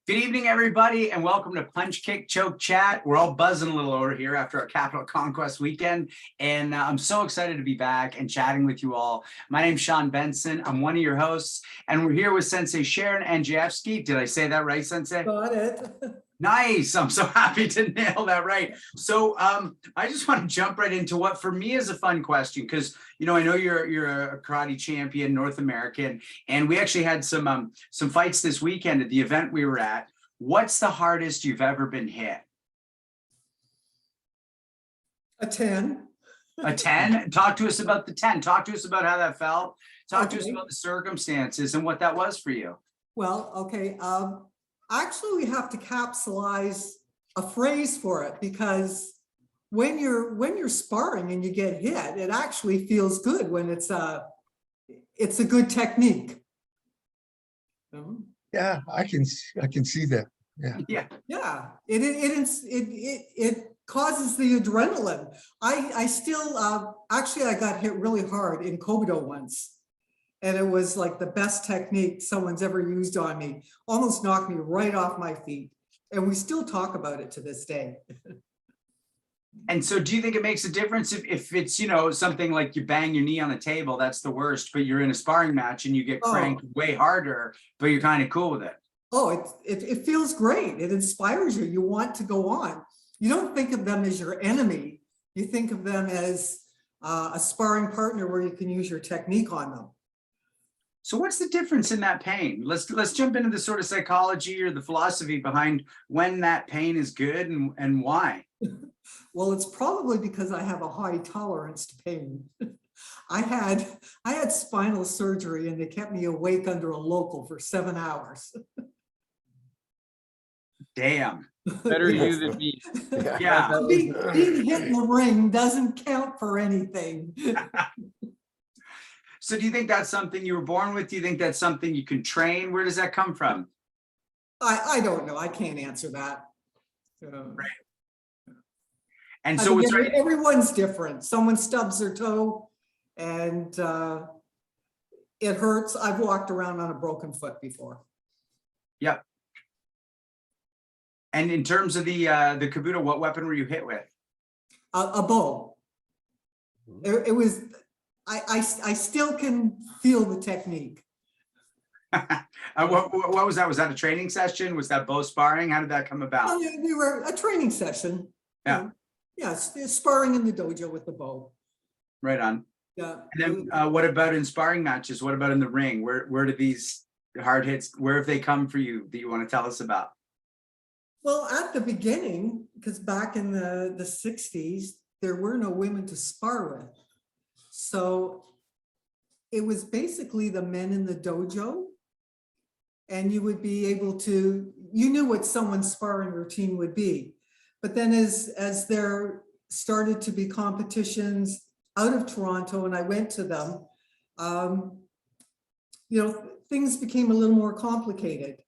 Good evening, everybody, and welcome to Punch, Kick, Choke, Chat. We're all buzzing a little over here after our Capital Conquest weekend, and I'm so excited to be back and chatting with you all. My name's Sean Benson. I'm one of your hosts, and we're here with Sensei Sharon Andrzejewski. Did I say that right, Sensei? Got it. Nice. I'm so happy to nail that right. So I just want to jump right into what for me is a fun question, because I know you're a karate champion, North American, and we actually had some fights this weekend at the event we were at. What's the hardest you've ever been hit? A 10. A 10? Talk to us about the 10. Talk to us about how that felt. Talk to us about the circumstances and what that was for you. Well, okay. Actually, we have to capsulize a phrase for it, because when you're sparring and you get hit, it actually feels good when it's a good technique. Yeah, I can see that. Yeah. Yeah. It causes the adrenaline. I still actually I got hit really hard in Kobudo once. And it was like the best technique someone's ever used on me. Almost knocked me right off my feet. And we still talk about it to this day. And so do you think it makes a difference if it's, something like you bang your knee on the table, that's the worst, but you're in a sparring match and you get cranked way harder, but you're kind of cool with it? Oh, it feels great. It inspires you. You want to go on. You don't think of them as your enemy. You think of them as a sparring partner where you can use your technique on them. So what's the difference in that pain? Let's jump into the sort of psychology or the philosophy behind when that pain is good and why. Well, it's probably because I have a high tolerance to pain. I had spinal surgery and they kept me awake under a local for 7 hours. Damn. Better you than me. Yeah. Being hit in the ring doesn't count for anything. So do you think that's something you were born with? Do you think that's something you can train? Where does that come from? I don't know. I can't answer that. Right. And so everyone's different. Someone stubs their toe and it hurts. I've walked around on a broken foot before. Yep. And in terms of the Kobudo, what weapon were you hit with? A bow. It was. I still can feel the technique. What was that? Was that a training session? Was that bow sparring? How did that come about? We were a training session. Yeah. Yeah, sparring in the dojo with the bow. Right on. Yeah. And then what about in sparring matches? What about in the ring? Where do these hard hits, where have they come for you that you want to tell us about? Well, at the beginning, because back in the 60s, there were no women to spar with. So it was basically the men in the dojo, and you would be able to, you knew what someone's sparring routine would be. But then as there started to be competitions out of Toronto, and I went to them, things became a little more complicated.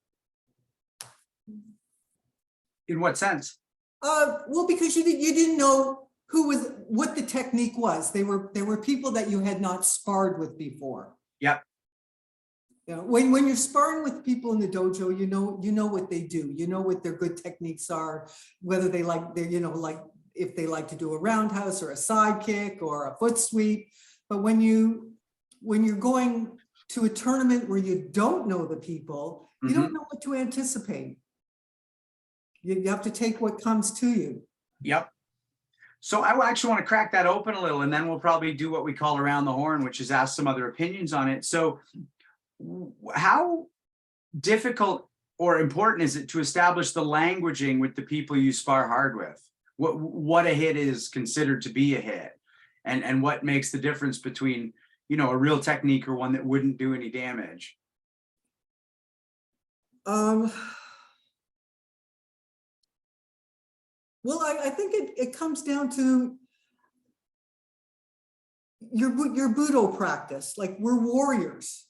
In what sense? Well, because you didn't know what the technique was. They were people that you had not sparred with before. Yep. When you're sparring with people in the dojo, you know what they do. You know what their good techniques are, whether they like if they like to do a roundhouse or a side kick or a foot sweep. But when you're going to a tournament where you don't know the people, you don't know what to anticipate. You have to take what comes to you. Yep. So I actually want to crack that open a little, and then we'll probably do what we call around the horn, which is ask some other opinions on it. So how difficult or important is it to establish the languaging with the people you spar hard with? What a hit is considered to be a hit, and what makes the difference between, a real technique or one that wouldn't do any damage? Well, I think it comes down to your Budo practice. Like, we're warriors.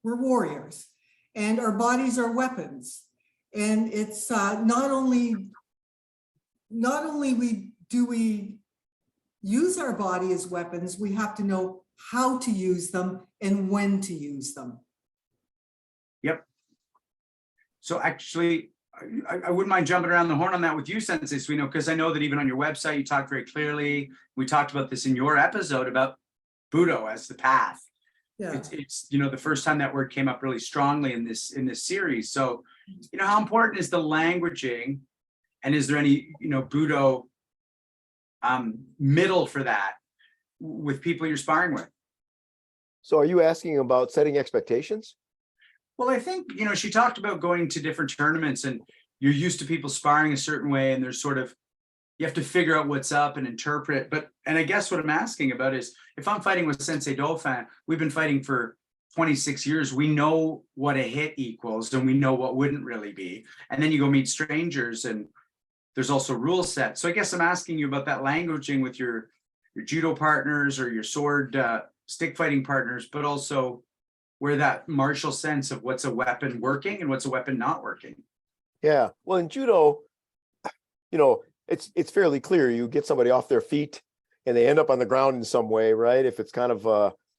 We're warriors, and our bodies are weapons. And it's not only do we use our body as weapons, we have to know how to use them and when to use them. Yep. So actually, I wouldn't mind jumping around the horn on that with you, Sensei Suino, because I know that even on your website, you talk very clearly. We talked about this in your episode about Budo as the path. Yeah. It's the first time that word came up really strongly in this series. So, how important is the languaging, and is there any Budo middle for that with people you're sparring with? So are you asking about setting expectations? Well, I think, she talked about going to different tournaments and you're used to people sparring a certain way and there's you have to figure out what's up and interpret. And I guess what I'm asking about is if I'm fighting with Sensei Dauphin, we've been fighting for 26 years. We know what a hit equals and we know what wouldn't really be. And then you go meet strangers and there's also rule sets. So I guess I'm asking you about that languaging with your judo partners or your sword stick fighting partners, but also where that martial sense of what's a weapon working and what's a weapon not working. Yeah. Well, in judo, it's fairly clear. You get somebody off their feet and they end up on the ground in some way, right? If it's kind of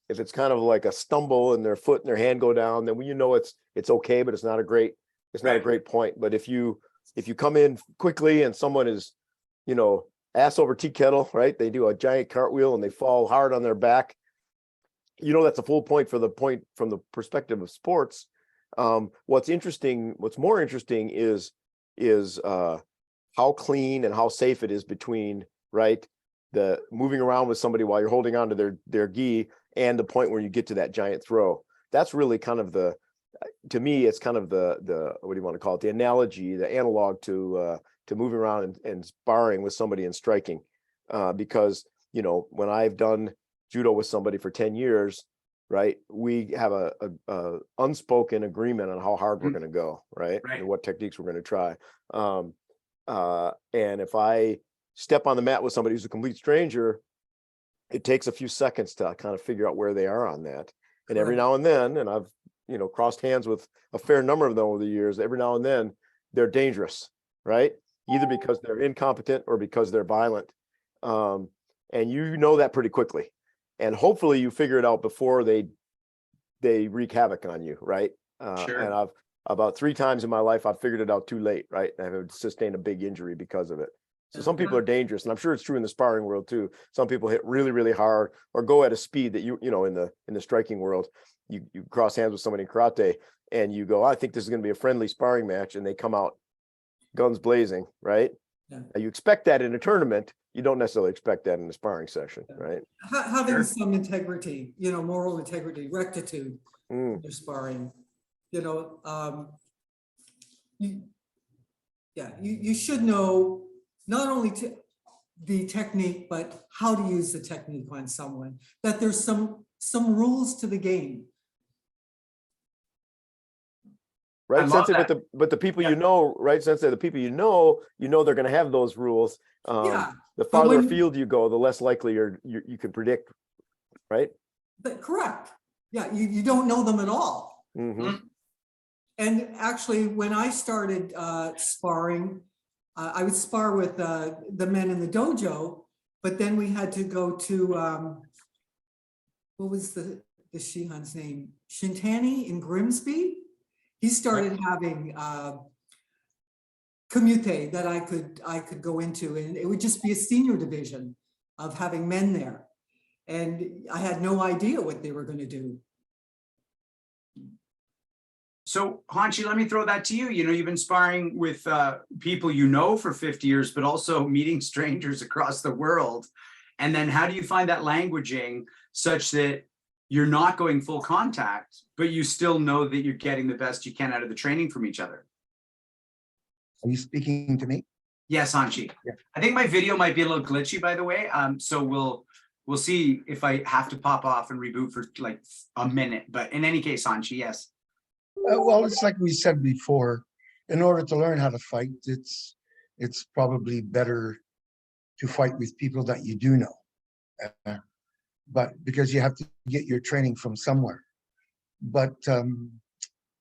like a stumble and their foot and their hand go down, then it's okay, but it's not a great point. But if you come in quickly and someone is, ass over tea kettle, right? They do a giant cartwheel and they fall hard on their back. That's a full point from the perspective of sports. What's more interesting is how clean and how safe it is between, right, the moving around with somebody while you're holding on to their gi and the point where you get to that giant throw. That's really kind of to me, it's kind of the what do you want to call it? The analogy, the analog to moving around and sparring with somebody and striking. Because, when I've done judo with somebody for 10 years, right, we have a unspoken agreement on how hard we're going to go, right? And what techniques we're going to try. And if I step on the mat with somebody who's a complete stranger, it takes a few seconds to kind of figure out where they are on that. And every now and then, and I've crossed hands with a fair number of them over the years, every now and then they're dangerous, right? Either because they're incompetent or because they're violent. And that pretty quickly. And hopefully you figure it out before they wreak havoc on you, right? Sure. And I've about 3 times in my life, I've figured it out too late, right? I've sustained a big injury because of it. So some people are dangerous, and I'm sure it's true in the sparring world too. Some people hit really, really hard or go at a speed that in the striking world, you cross hands with somebody in karate and you go, I think this is going to be a friendly sparring match, and they come out guns blazing, right? Yeah. Now, you expect that in a tournament. You don't necessarily expect that in a sparring session, right? Having some integrity, moral integrity, rectitude in your sparring, you should know not only the technique, but how to use the technique on someone, that there's some rules to the game. Right, Sensei, but the people right, Sensei, the people they're going to have those rules. The farther afield you go, the less likely you can predict, right? But correct. Yeah, you don't know them at all. Mm-hmm. And actually, when I started sparring, I would spar with the men in the dojo, but then we had to go to what was the Shihan's name? Shintani in Grimsby. He started having commute that I could go into, and it would just be a senior division of having men there. And I had no idea what they were going to do. So Hanshi, let me throw that to you. You've been sparring with people for 50 years, but also meeting strangers across the world. And then how do you find that languaging such that you're not going full contact, but you still know that you're getting the best you can out of the training from each other? Are you speaking to me? Yes, Hanshi. Yeah. I think my video might be a little glitchy, by the way. So we'll see if I have to pop off and reboot for like a minute. But in any case, Hanshi, yes. Well, it's like we said before, in order to learn how to fight, it's probably better to fight with people that you do know. But because you have to get your training from somewhere. But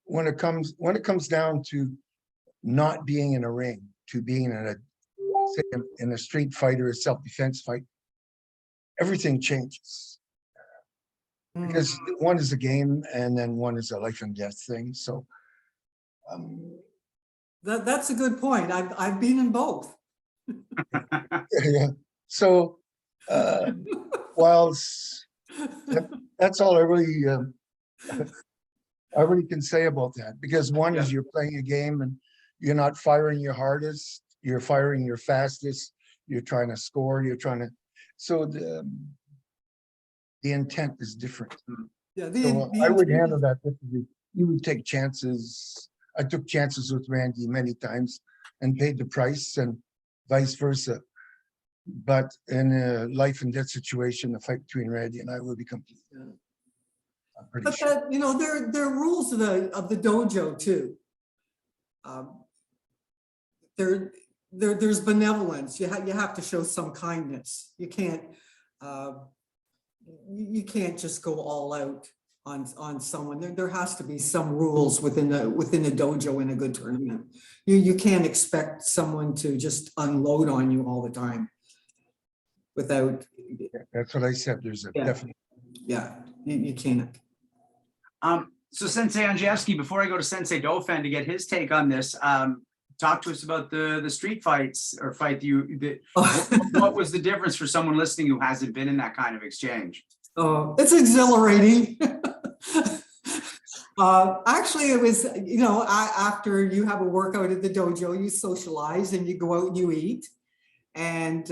when it comes down to not being in a ring, to being in a street fight or a self-defense fight, everything changes. Because one is a game and then one is a life and death thing. So That's a good point. I've been in both. Yeah. So, whilst that's all I really can say about that, because one is you're playing a game and you're not firing your hardest, you're firing your fastest, you're trying to score, so the intent is different. Yeah, So I would handle that differently. You would take chances. I took chances with Randy many times and paid the price, and vice versa. But in a life and death situation, the fight between Randy and I will be complete. I'm pretty But sure. that, there are rules of the dojo too. There's benevolence. You have to show some kindness. You can't just go all out on someone. There has to be some rules within the dojo in a good tournament. You can't expect someone to just unload on you all the time without. That's what I said. There's a definite. Yeah, you can't. So Sensei Andrzejewski, before I go to Sensei Dauphin to get his take on this, talk to us about the street fights or fight what was the difference for someone listening who hasn't been in that kind of exchange? Oh, it's exhilarating. Actually, it was, after you have a workout at the dojo, you socialize and you go out and you eat. And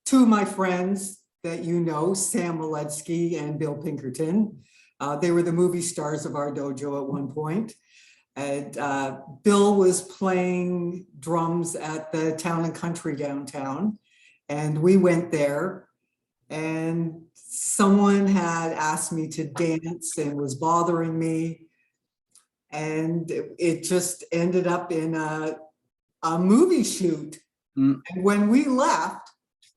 two of my friends that Sam Miletsky and Bill Pinkerton, they were the movie stars of our dojo at one point. And Bill was playing drums at the Town and Country downtown. And we went there, and someone had asked me to dance and was bothering me. And it just ended up in a movie shoot. And when we left,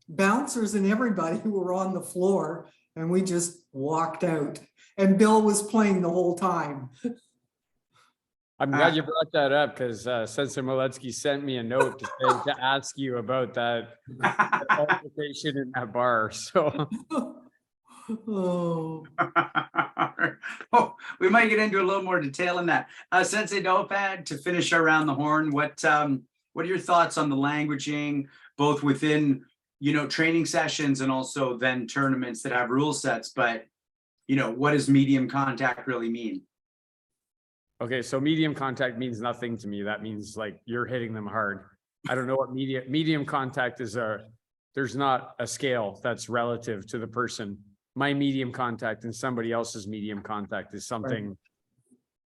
bouncers and everybody were on the floor, and we just walked out. And Bill was playing the whole time. I'm glad you brought that up, because Sensei Miletsky sent me a note to ask you about that altercation in that bar. So Oh, we might get into a little more detail in that. Sensei Dauphin, to finish around the horn, what are your thoughts on the languaging, both within training sessions and also then tournaments that have rule sets? But what does medium contact really mean? okay, so medium contact means nothing to me. That means like you're hitting them hard. I don't know what medium contact is. There's not a scale that's relative to the person. My medium contact and somebody else's medium contact is something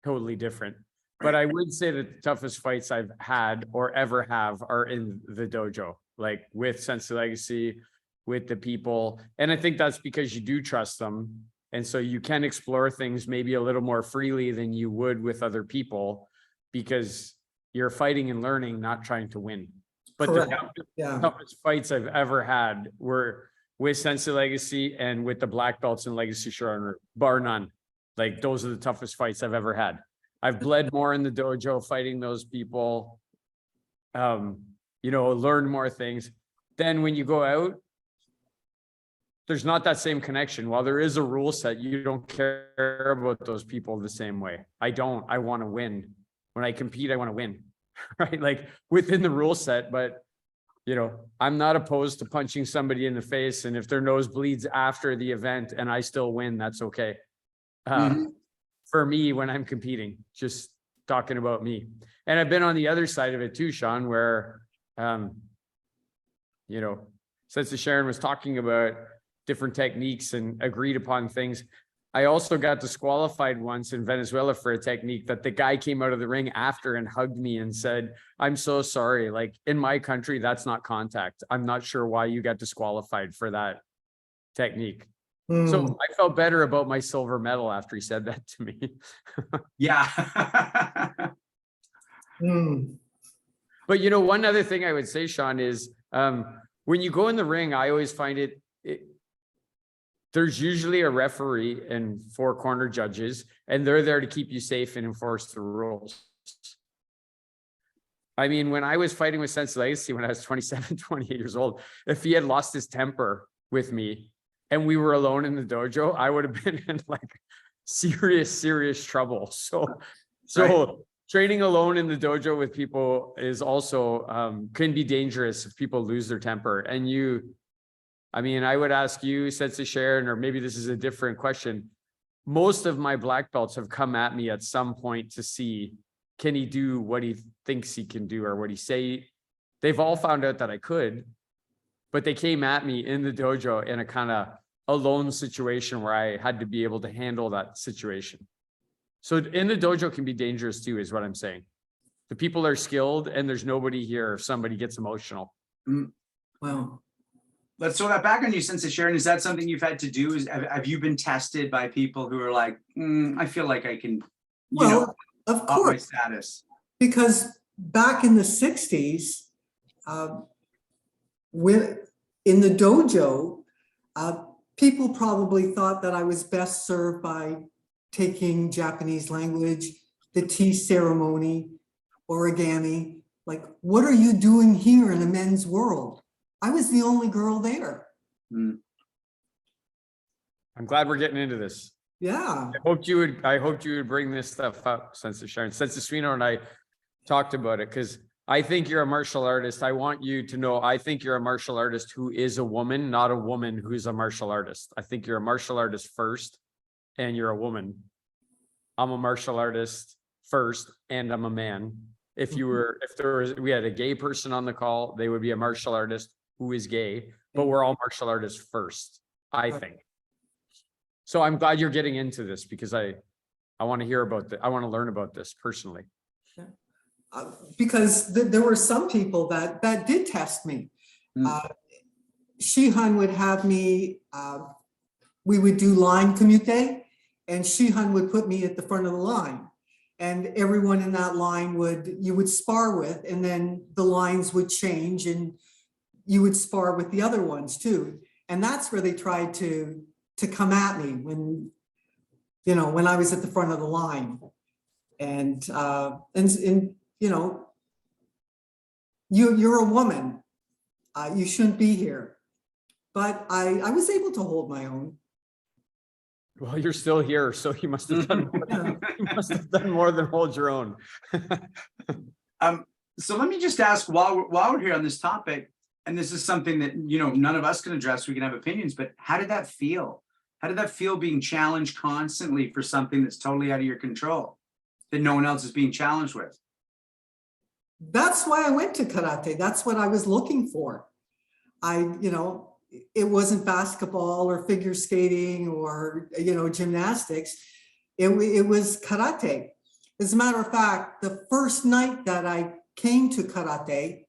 totally different. But I would say that the toughest fights I've had or ever have are in the dojo, like with Sensei Legacy, with the people. And I think that's because you do trust them. And so you can explore things maybe a little more freely than you would with other people, because you're fighting and learning, not trying to win. But correct. the toughest fights I've ever had were with Sensei Legacy and with the black belts in Legacy Sharon, bar none. Like those are the toughest fights I've ever had. I've bled more in the dojo fighting those people, learn more things. Then when you go out, there's not that same connection. While there is a rule set, you don't care about those people the same way. I want to win. When I compete, I want to win, right? Like within the rule set, but I'm not opposed to punching somebody in the face. And if their nose bleeds after the event and I still win, that's okay. For me, when I'm competing, just talking about me. And I've been on the other side of it too, Sean, where, Sensei Sharon was talking about different techniques and agreed upon things. I also got disqualified once in Venezuela for a technique that the guy came out of the ring after and hugged me and said, "I'm so sorry. Like in my country, that's not contact. I'm not sure why you got disqualified for that technique." So I felt better about my silver medal after he said that to me. Yeah. But one other thing I would say, Sean, is when you go in the ring, I always find there's usually a referee and 4 corner judges, and they're there to keep you safe and enforce the rules. I mean, when I was fighting with Sensei Legacy when I was 27, 28 years old, if he had lost his temper with me and we were alone in the dojo, I would have been in like serious trouble. So training alone in the dojo with people is also can be dangerous if people lose their temper. And I mean, I would ask you, Sensei Sharon, or maybe this is a different question. Most of my black belts have come at me at some point to see, can he do what he thinks he can do or what he say? They've all found out that I could, but they came at me in the dojo in a kind of alone situation where I had to be able to handle that situation. So in the dojo can be dangerous too, is what I'm saying. The people are skilled and there's nobody here if somebody gets emotional. Well, Let's throw that back on you, Sensei Sharon. Is that something you've had to do? Have you been tested by people who are like, I feel like I can, well, of up my course, status? because back in the 60s, in the dojo, people probably thought that I was best served by taking Japanese language, the tea ceremony, origami. Like, what are you doing here in a men's world? I was the only girl there. I'm glad we're getting into this. Yeah. I hoped you would bring this stuff up, Sensei Sharon. Sensei Swino and I talked about it because I think you're a martial artist. I want you to know, I think you're a martial artist who is a woman, not a woman who's a martial artist. I think you're a martial artist first and you're a woman. I'm a martial artist first and I'm a man. If we had a gay person on the call, they would be a martial artist who is gay, but we're all martial artists first, I think. So I'm glad you're getting into this because I want to hear about that. I want to learn about this personally. Because there were some people that did test me. Shihan would have me, we would do line commute, and Shihan would put me at the front of the line. And everyone in that line you would spar with, and then the lines would change and you would spar with the other ones too. And that's where they tried to come at me when I was at the front of the line. And you're a woman, you shouldn't be here. But I was able to hold my own. Well, you're still here, so you must have done more than hold your own. So let me just ask while we're here on this topic, and this is something that, none of us can address, we can have opinions, but how did that feel? How did that feel being challenged constantly for something that's totally out of your control, that no one else is being challenged with? That's why I went to karate. That's what I was looking for. It wasn't basketball or figure skating or, gymnastics. It was karate. As a matter of fact, the first night that I came to karate,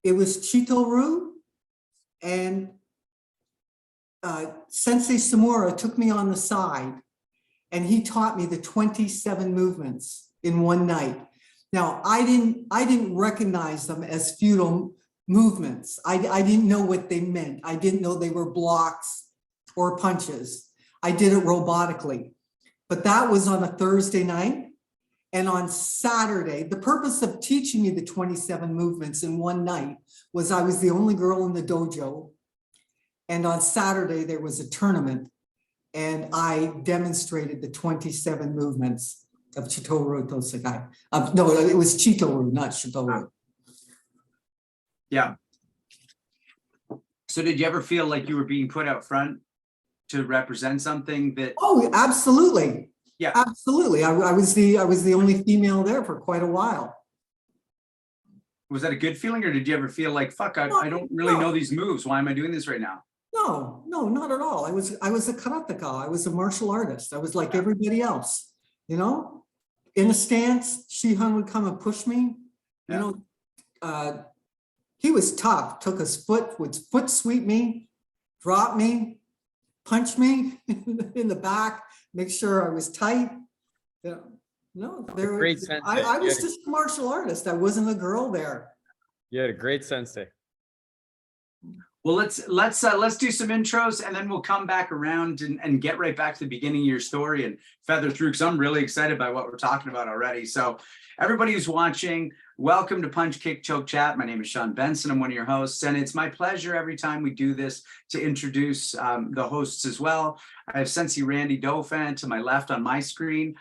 it was Chito-ryu, and Sensei Samura took me on the side and he taught me the 27 movements in one night. Now, I didn't recognize them as feudal movements. I didn't know what they meant. I didn't know they were blocks or punches. I did it robotically. But that was on a Thursday night. And on Saturday, the purpose of teaching me the 27 movements in one night was I was the only girl in the dojo. And on Saturday, there was a tournament and I demonstrated the 27 movements of Chito-ryu Tosakai. No, it was Chito-ryu, not Chito-ryu. Yeah. So did you ever feel like you were being put out front to represent something that? Oh, absolutely. Yeah, absolutely. I was the only female there for quite a while. Was that a good feeling, or did you ever feel like, fuck, I don't really know these moves. Why am I doing this right now? No, not at all. I was a karateka. I was a martial artist. I was like everybody else, in a stance. Shihan would come and push me. He was tough. Took his would foot sweep me, drop me, punch me in the back, make sure I was tight. Great sensei. I was just a martial artist. I wasn't a girl there. You had a great sensei. Well, let's do some intros and then we'll come back around and get right back to the beginning of your story and feather through, because I'm really excited by what we're talking about already. So everybody who's watching, Welcome to Punch, Kick, Choke, Chat. My name is Sean Benson. I'm one of your hosts, and it's my pleasure every time we do this to introduce the hosts as well. I have Sensei Randy Dauphin to my left on my screen.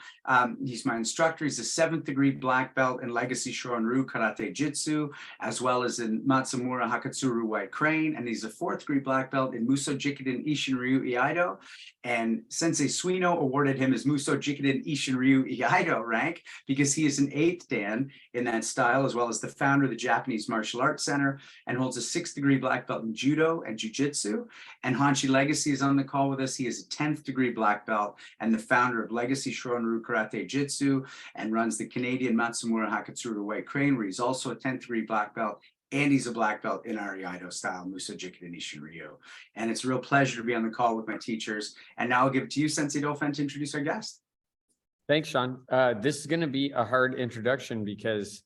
He's my instructor. He's a 7th degree black belt in Legacy Shorin-ryu Karate Jitsu, as well as in Matsumura Hakatsuru White Crane. And he's a 4th degree black belt in Muso Jikiden Ishin-ryu Iaido. And Sensei Suino awarded him his Muso Jikiden Ishin-ryu Iaido rank because he is an 8th Dan in that style, as well as the founder of the Japanese Martial Arts Center, and holds a 6th degree black belt in Judo and Jiu-Jitsu. And Hanshi Legacy is on the call with us. He is a 10th degree black belt and the founder of Legacy Shorin-ryu Karate Jitsu, and runs the Canadian Matsumura Hakatsuru White Crane, where he's also a 10th degree black belt, and he's a black belt in our Iaido style, Muso Jikiden Ishin-ryu. And it's a real pleasure to be on the call with my teachers. And now I'll give it to you, Sensei Dauphin, to introduce our guest. Thanks, Sean. This is going to be a hard introduction because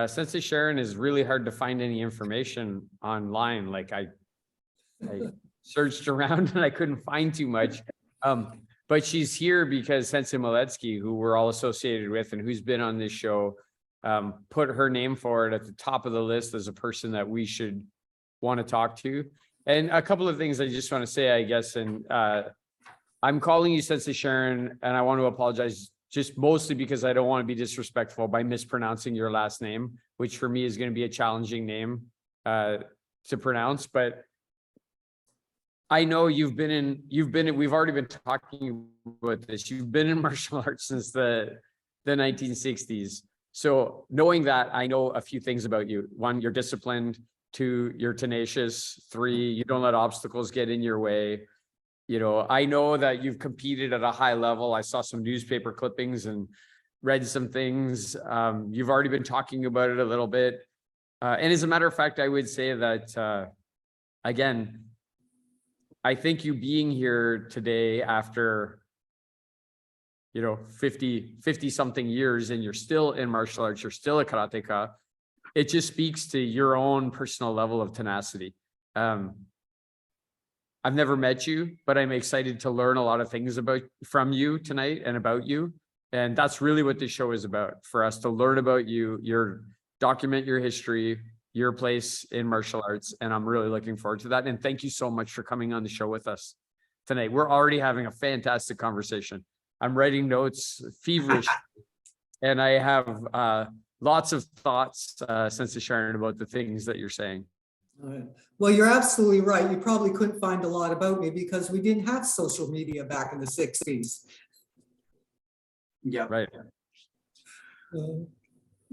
Sensei Sharon is really hard to find any information online. Like I searched around and I couldn't find too much. But she's here because Sensei Maletsky, who we're all associated with and who's been on this show, put her name forward at the top of the list as a person that we should want to talk to. And a couple of things I just want to say, I guess, and I'm calling you Sensei Sharon, and I want to apologize just mostly because I don't want to be disrespectful by mispronouncing your last name, which for me is going to be a challenging name to pronounce. But I know we've already been talking about this. You've been in martial arts since the 1960s. So knowing that, I know a few things about you. 1, you're disciplined. 2, you're tenacious. 3, you don't let obstacles get in your way. You know, I know that you've competed at a high level. I saw some newspaper clippings and read some things. You've already been talking about it a little bit. And as a matter of fact, I would say that, again, I think you being here today after, 50 something years, and you're still in martial arts, you're still a karateka, it just speaks to your own personal level of tenacity. I've never met you, but I'm excited to learn a lot of things from you tonight and about you. And that's really what this show is about, for us to learn about you, document your history, your place in martial arts. And I'm really looking forward to that. And thank you so much for coming on the show with us tonight. We're already having a fantastic conversation. I'm writing notes feverishly, and I have lots of thoughts, Sensei Sharon, about the things that you're saying. Well, you're absolutely right. You probably couldn't find a lot about me because we didn't have social media back in the 60s. Yeah. Right.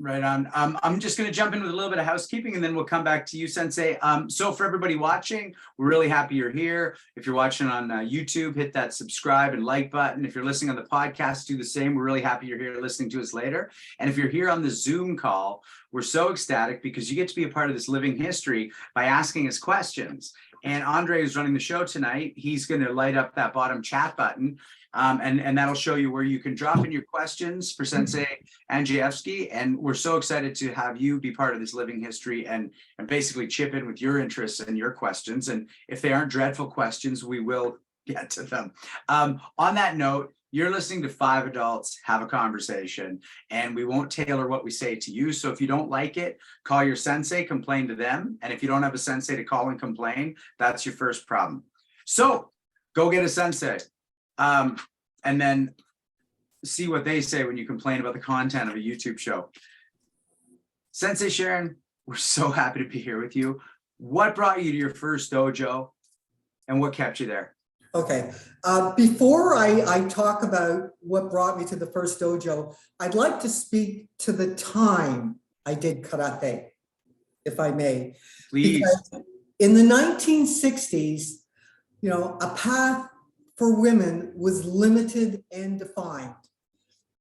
Right on. I'm just going to jump in with a little bit of housekeeping, and then we'll come back to you, Sensei. So for everybody watching, we're really happy you're here. If you're watching on YouTube, hit that subscribe and like button. If you're listening on the podcast, do the same. We're really happy you're here listening to us later. And if you're here on the Zoom call, we're so ecstatic because you get to be a part of this living history by asking us questions. And Andre, who's running the show tonight, he's going to light up that bottom chat button. And that'll show you where you can drop in your questions for Sensei Andrzejewski. And we're so excited to have you be part of this living history and basically chip in with your interests and your questions. And if they aren't dreadful questions, we will get to them. On that note, you're listening to 5 adults have a conversation, and we won't tailor what we say to you. So if you don't like it, call your sensei, complain to them. And if you don't have a sensei to call and complain, that's your first problem. So go get a sensei. And then see what they say when you complain about the content of a YouTube show. Sensei Sharon, we're so happy to be here with you. What brought you to your first dojo, and what kept you there? Okay, before I talk about what brought me to the first dojo, I'd like to speak to the time I did karate, if I may. Please. Because in the 1960s, a path for women was limited and defined.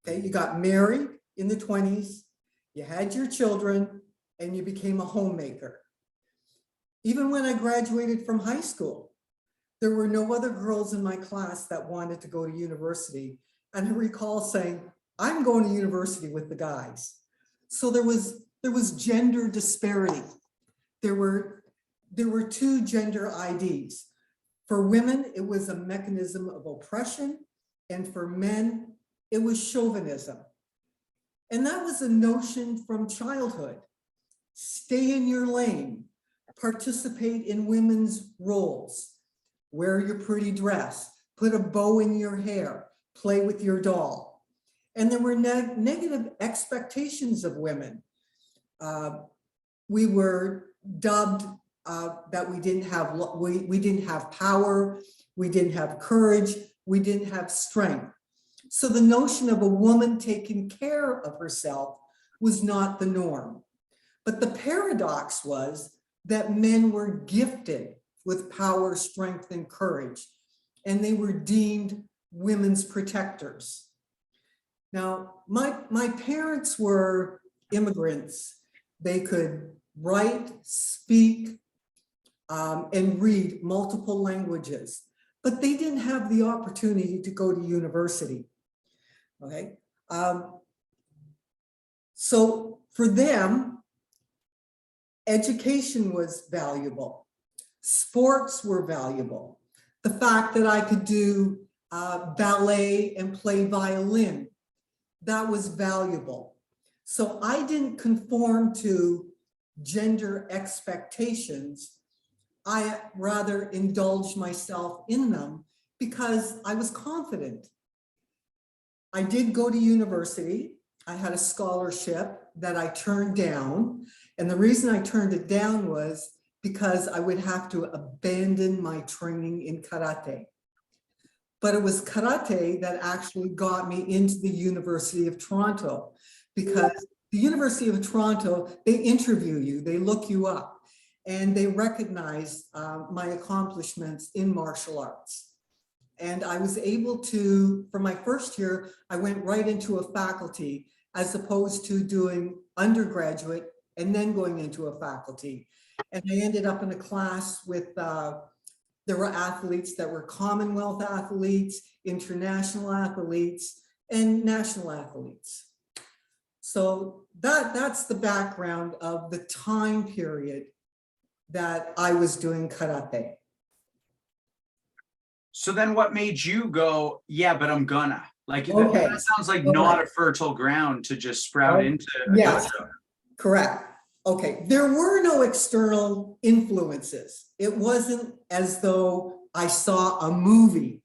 Okay, you got married in the 20s, you had your children, and you became a homemaker. Even when I graduated from high school, there were no other girls in my class that wanted to go to university. And I recall saying, I'm going to university with the guys. So there was gender disparity. There were 2 gender IDs. For women, it was a mechanism of oppression, and for men, it was chauvinism. And that was a notion from childhood. Stay in your lane, participate in women's roles, wear your pretty dress, put a bow in your hair, play with your doll. And there were negative expectations of women. We were dubbed that we didn't have power, we didn't have courage, we didn't have strength. So the notion of a woman taking care of herself was not the norm. But the paradox was that men were gifted with power, strength, and courage, and they were deemed women's protectors. Now, my parents were immigrants. They could write, speak, and read multiple languages, but they didn't have the opportunity to go to university. Okay, so for them, education was valuable. Sports were valuable. The fact that I could do ballet and play violin, that was valuable. So I didn't conform to gender expectations. I rather indulged myself in them because I was confident. I did go to university. I had a scholarship that I turned down. And the reason I turned it down was because I would have to abandon my training in karate. But it was karate that actually got me into the University of Toronto, because the University of Toronto, they interview you, they look you up, and they recognize my accomplishments in martial arts. And I was able to, for my first year, I went right into a faculty as opposed to doing undergraduate and then going into a faculty. And I ended up in a class with, there were athletes that were Commonwealth athletes, international athletes, and national athletes. So that's the background of the time period that I was doing karate. So then what made you go, yeah, but I'm gonna, like, Okay. that sounds like not a fertile ground to just sprout into a Yes. dojo. Correct. Okay, there were no external influences. It wasn't as though I saw a movie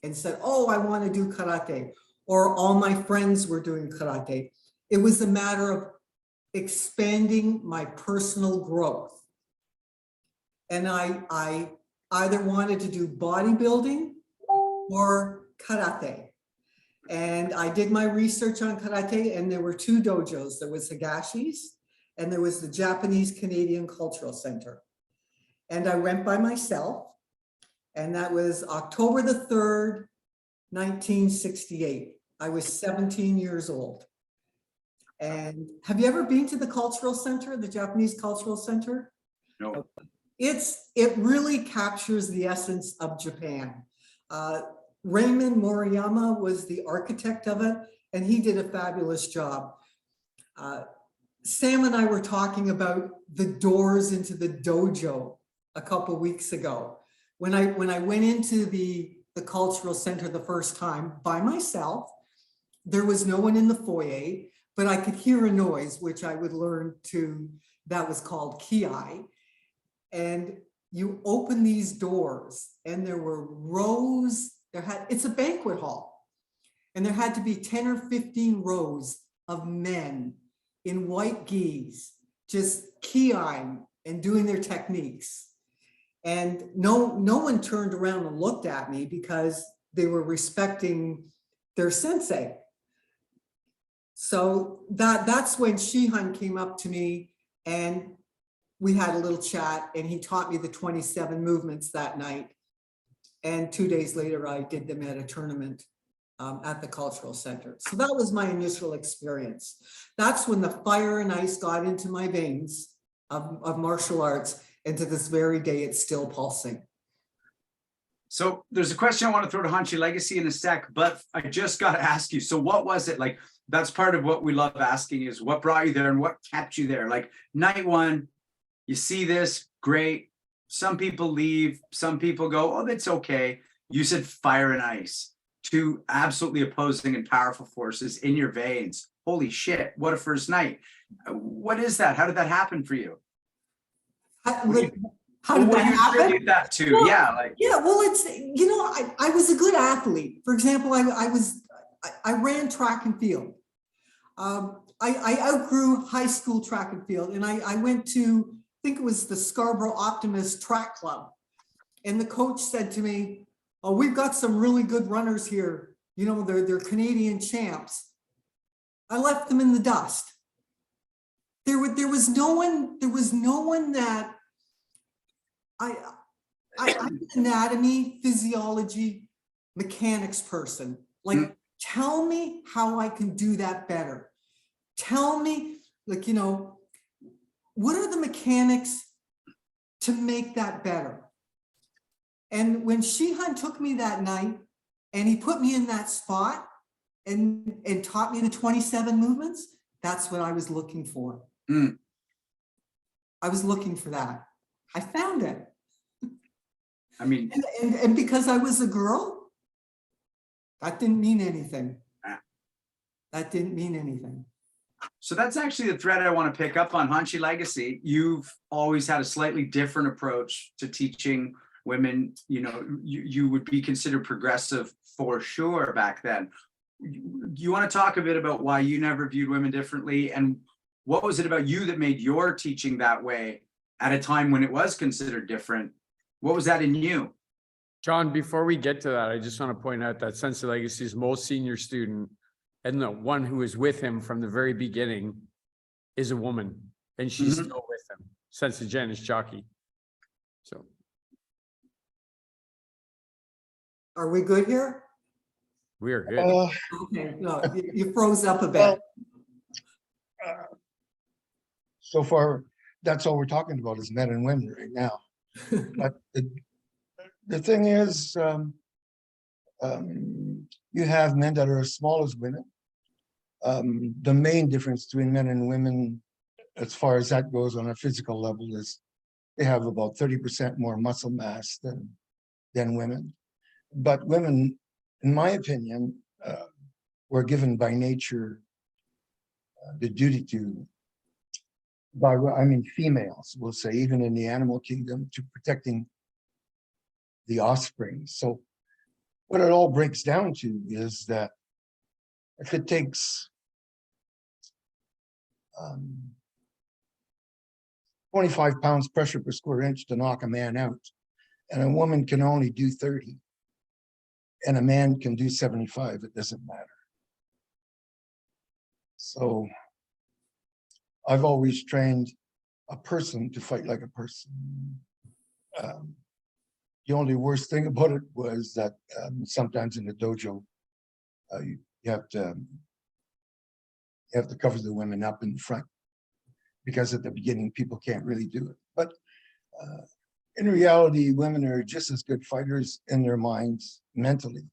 and said, oh, I want to do karate, or all my friends were doing karate. It was a matter of expanding my personal growth. And I either wanted to do bodybuilding or karate. And I did my research on karate, and there were two dojos. There was Higashi's, and there was the Japanese Canadian Cultural Center. And I went by myself, and that was October the 3rd, 1968. I was 17 years old. And have you ever been to the Cultural Center, the Japanese Cultural Center? No. It really captures the essence of Japan. Raymond Moriyama was the architect of it, and he did a fabulous job. Sam and I were talking about the doors into the dojo a couple of weeks ago. When I went into the Cultural Center the first time by myself, there was no one in the foyer, but I could hear a noise, which I would learn to, that was called ki. And you open these doors, and there were rows. It's a banquet hall, and there had to be 10 or 15 rows of men in white gis, just kiing and doing their techniques. And no one turned around and looked at me because they were respecting their sensei. So that's when Shihan came up to me, and we had a little chat, and he taught me the 27 movements that night. And 2 days later, I did them at a tournament at the Cultural Center. So that was my initial experience. That's when the fire and ice got into my veins of martial arts. And to this very day, it's still pulsing. So there's a question I want to throw to Hanchi Legacy in a sec, but I just got to ask you, so what was it like? That's part of what we love asking, is what brought you there and what kept you there? Like night one, you see this, great. Some people leave, some people go, oh, that's okay. You said fire and ice, two absolutely opposing and powerful forces in your veins. holy shit, what a first night. What is that? How did that happen for you? How What do did you- that What do you happen? attribute that to? Well, Yeah, like, Yeah, well, it's, I was a good athlete. For example, I ran track and field. I outgrew high school track and field, and I went to, I think it was the Scarborough Optimist Track Club. And the coach said to me, "Oh, we've got some really good runners here. They're Canadian champs." I left them in the dust. There was no one that I'm an anatomy, physiology, mechanics person. Like, tell me how I can do that better. Tell me, what are the mechanics to make that better? And when Shihan took me that night and he put me in that spot and taught me the 27 movements, that's what I was looking for. I was looking for that. I found it. I mean, And because I was a girl, that didn't mean anything. That didn't mean anything. so that's actually the thread I want to pick up on. Hanshi Legacy, you've always had a slightly different approach to teaching women. You would be considered progressive for sure back then. You want to talk a bit about why you never viewed women differently, and what was it about you that made your teaching that way at a time when it was considered different? What was that in you? John, before we get to that, I just want to point out that Sensei Legacy's most senior student and the one who was with him from the very beginning is a woman, and she's still with him. Sensei Janice Jockey. So. Are we good here? We are good. Okay, no, you froze up a bit. Well, so far, that's all we're talking about is men and women right now. But the thing is, you have men that are as small as women. The main difference between men and women, as far as that goes on a physical level, is they have about 30% more muscle mass than women. But women, in my opinion, were given by nature the duty to, females, we'll say, even in the animal kingdom, to protecting the offspring. So what it all breaks down to is that if it takes 25 pounds pressure per square inch to knock a man out, and a woman can only do 30, and a man can do 75, it doesn't matter. So I've always trained a person to fight like a person. The only worst thing about it was that sometimes in the dojo, you have to cover the women up in the front, because at the beginning people can't really do it. But in reality, women are just as good fighters in their minds mentally,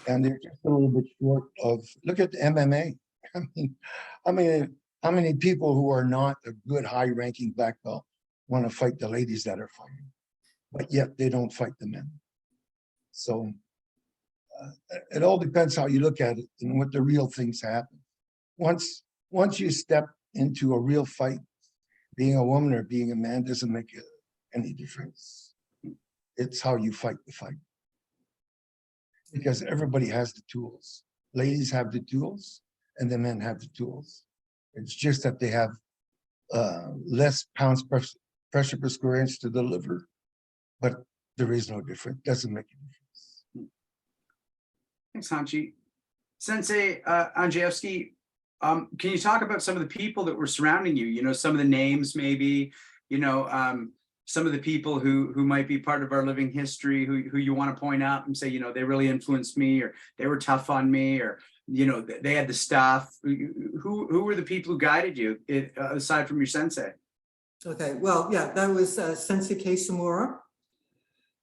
and they're just a little bit short of. Look at the MMA. I mean, how many people who are not a good high-ranking black belt want to fight the ladies that are fighting, but yet they don't fight the men? So it all depends how you look at it and what the real things happen. Once you step into a real fight, being a woman or being a man doesn't make any difference. It's how you fight the fight. Because everybody has the tools. Ladies have the tools and the men have the tools. It's just that they have less pounds pressure per square inch to deliver, but there is no difference. Doesn't make a difference. Thanks, Hanshi. Sensei Andrzejewski, can you talk about some of the people that were surrounding you? Some of the names, maybe, some of the people who might be part of our living history, who you want to point out and say, they really influenced me, or they were tough on me, or, they had the stuff. Who were the people who guided you, aside from your sensei? Okay, well, yeah, that was Sensei Keisumura.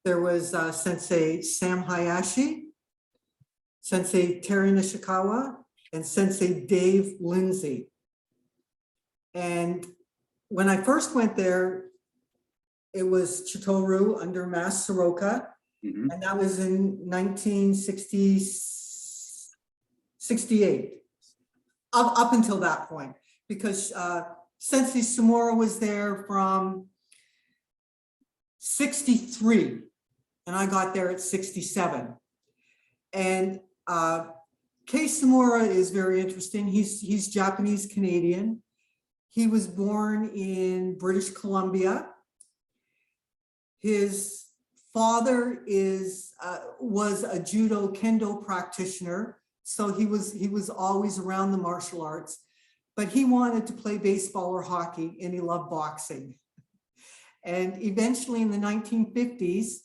There was Sensei Sam Hayashi, Sensei Terry Nishikawa, and Sensei Dave Lindsay. And when I first went there, it was Chitoru under Mas Soroka, and that was in 1968. up until that point, because Sensei Samura was there from 63, and I got there at 67. And Kei Samura is very interesting. He's Japanese Canadian. He was born in British Columbia. His father was a judo kendo practitioner, so he was always around the martial arts, but he wanted to play baseball or hockey, and he loved boxing. And eventually in the 1950s,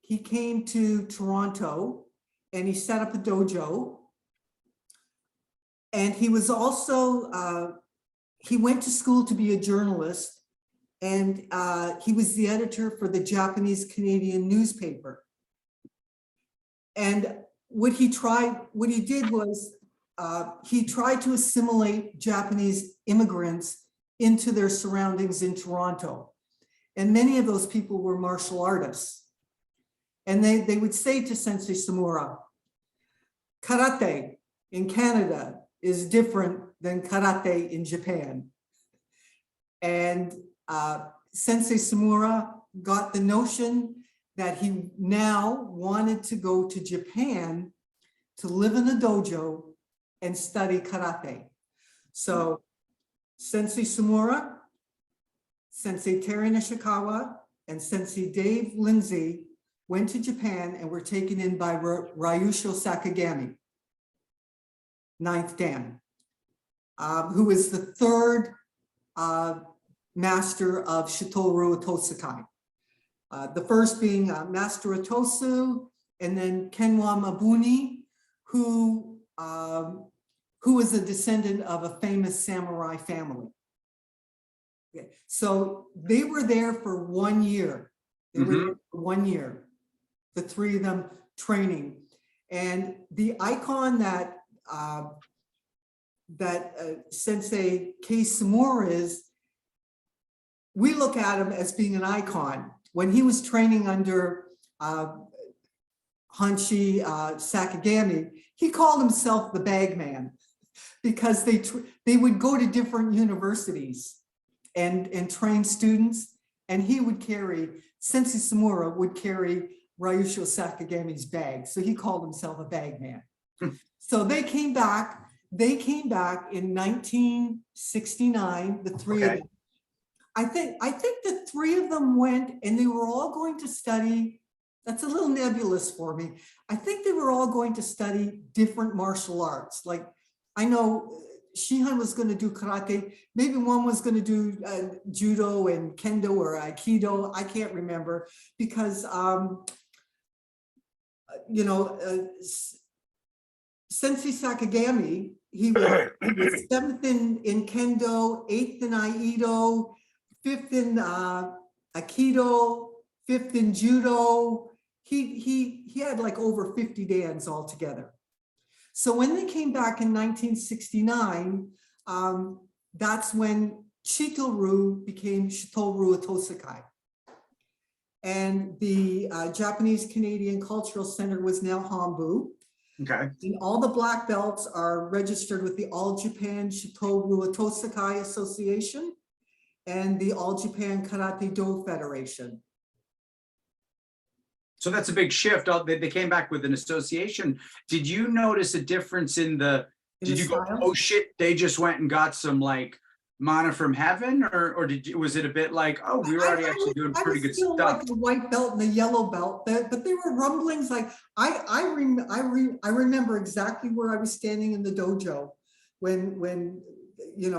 he came to Toronto and he set up a dojo. And he was also, he went to school to be a journalist, and he was the editor for the Japanese Canadian newspaper. And what he did was he tried to assimilate Japanese immigrants into their surroundings in Toronto. And many of those people were martial artists. And they would say to Sensei Samura, karate in Canada is different than karate in Japan. And Sensei Samura got the notion that he now wanted to go to Japan to live in a dojo and study karate. So Sensei Samura, Sensei Terry Nishikawa, and Sensei Dave Lindsay went to Japan and were taken in by Ryusho Sakagami, 9th Dan, who was the third master of Shitoru Otosukai. The first being Master Otosu, and then Kenwa Mabuni, who was a descendant of a famous samurai family. Okay. So they were there for 1 year. They were there for 1 year, the three of them training. And the icon that Sensei Kei Samura is, we look at him as being an icon. When he was training under Hanshi Sakagami, he called himself the bagman, because they would go to different universities and train students, and he would carry, Sensei Samura would carry Ryusho Sakagami's bag, so he called himself a bagman. So they came back in 1969, the three of them. I think the three of them went, and they were all going to study, that's a little nebulous for me. I think they were all going to study different martial arts. Like, I know Shihan was going to do karate, maybe one was going to do judo and kendo or aikido, I can't remember, because Sensei Sakagami, he was 7th in kendo, 8th in aikido, 5th in aikido, 5th in judo. He had like over 50 dans altogether. So when they came back in 1969, that's when Shitoru became Shitoru Otosukai. And the Japanese Canadian Cultural Center was now Hambu. Okay. And all the black belts are registered with the All Japan Shitoru Otosukai Association and the All Japan Karate Do Federation. So that's a big shift. They came back with an association. Did you notice a difference in the, did you go, oh shit, they just went and got some like mana from heaven, or was it a bit like, oh, we were already actually doing pretty good stuff? Like the white belt and the yellow belt, but there were rumblings. Like I remember exactly where I was standing in the dojo when he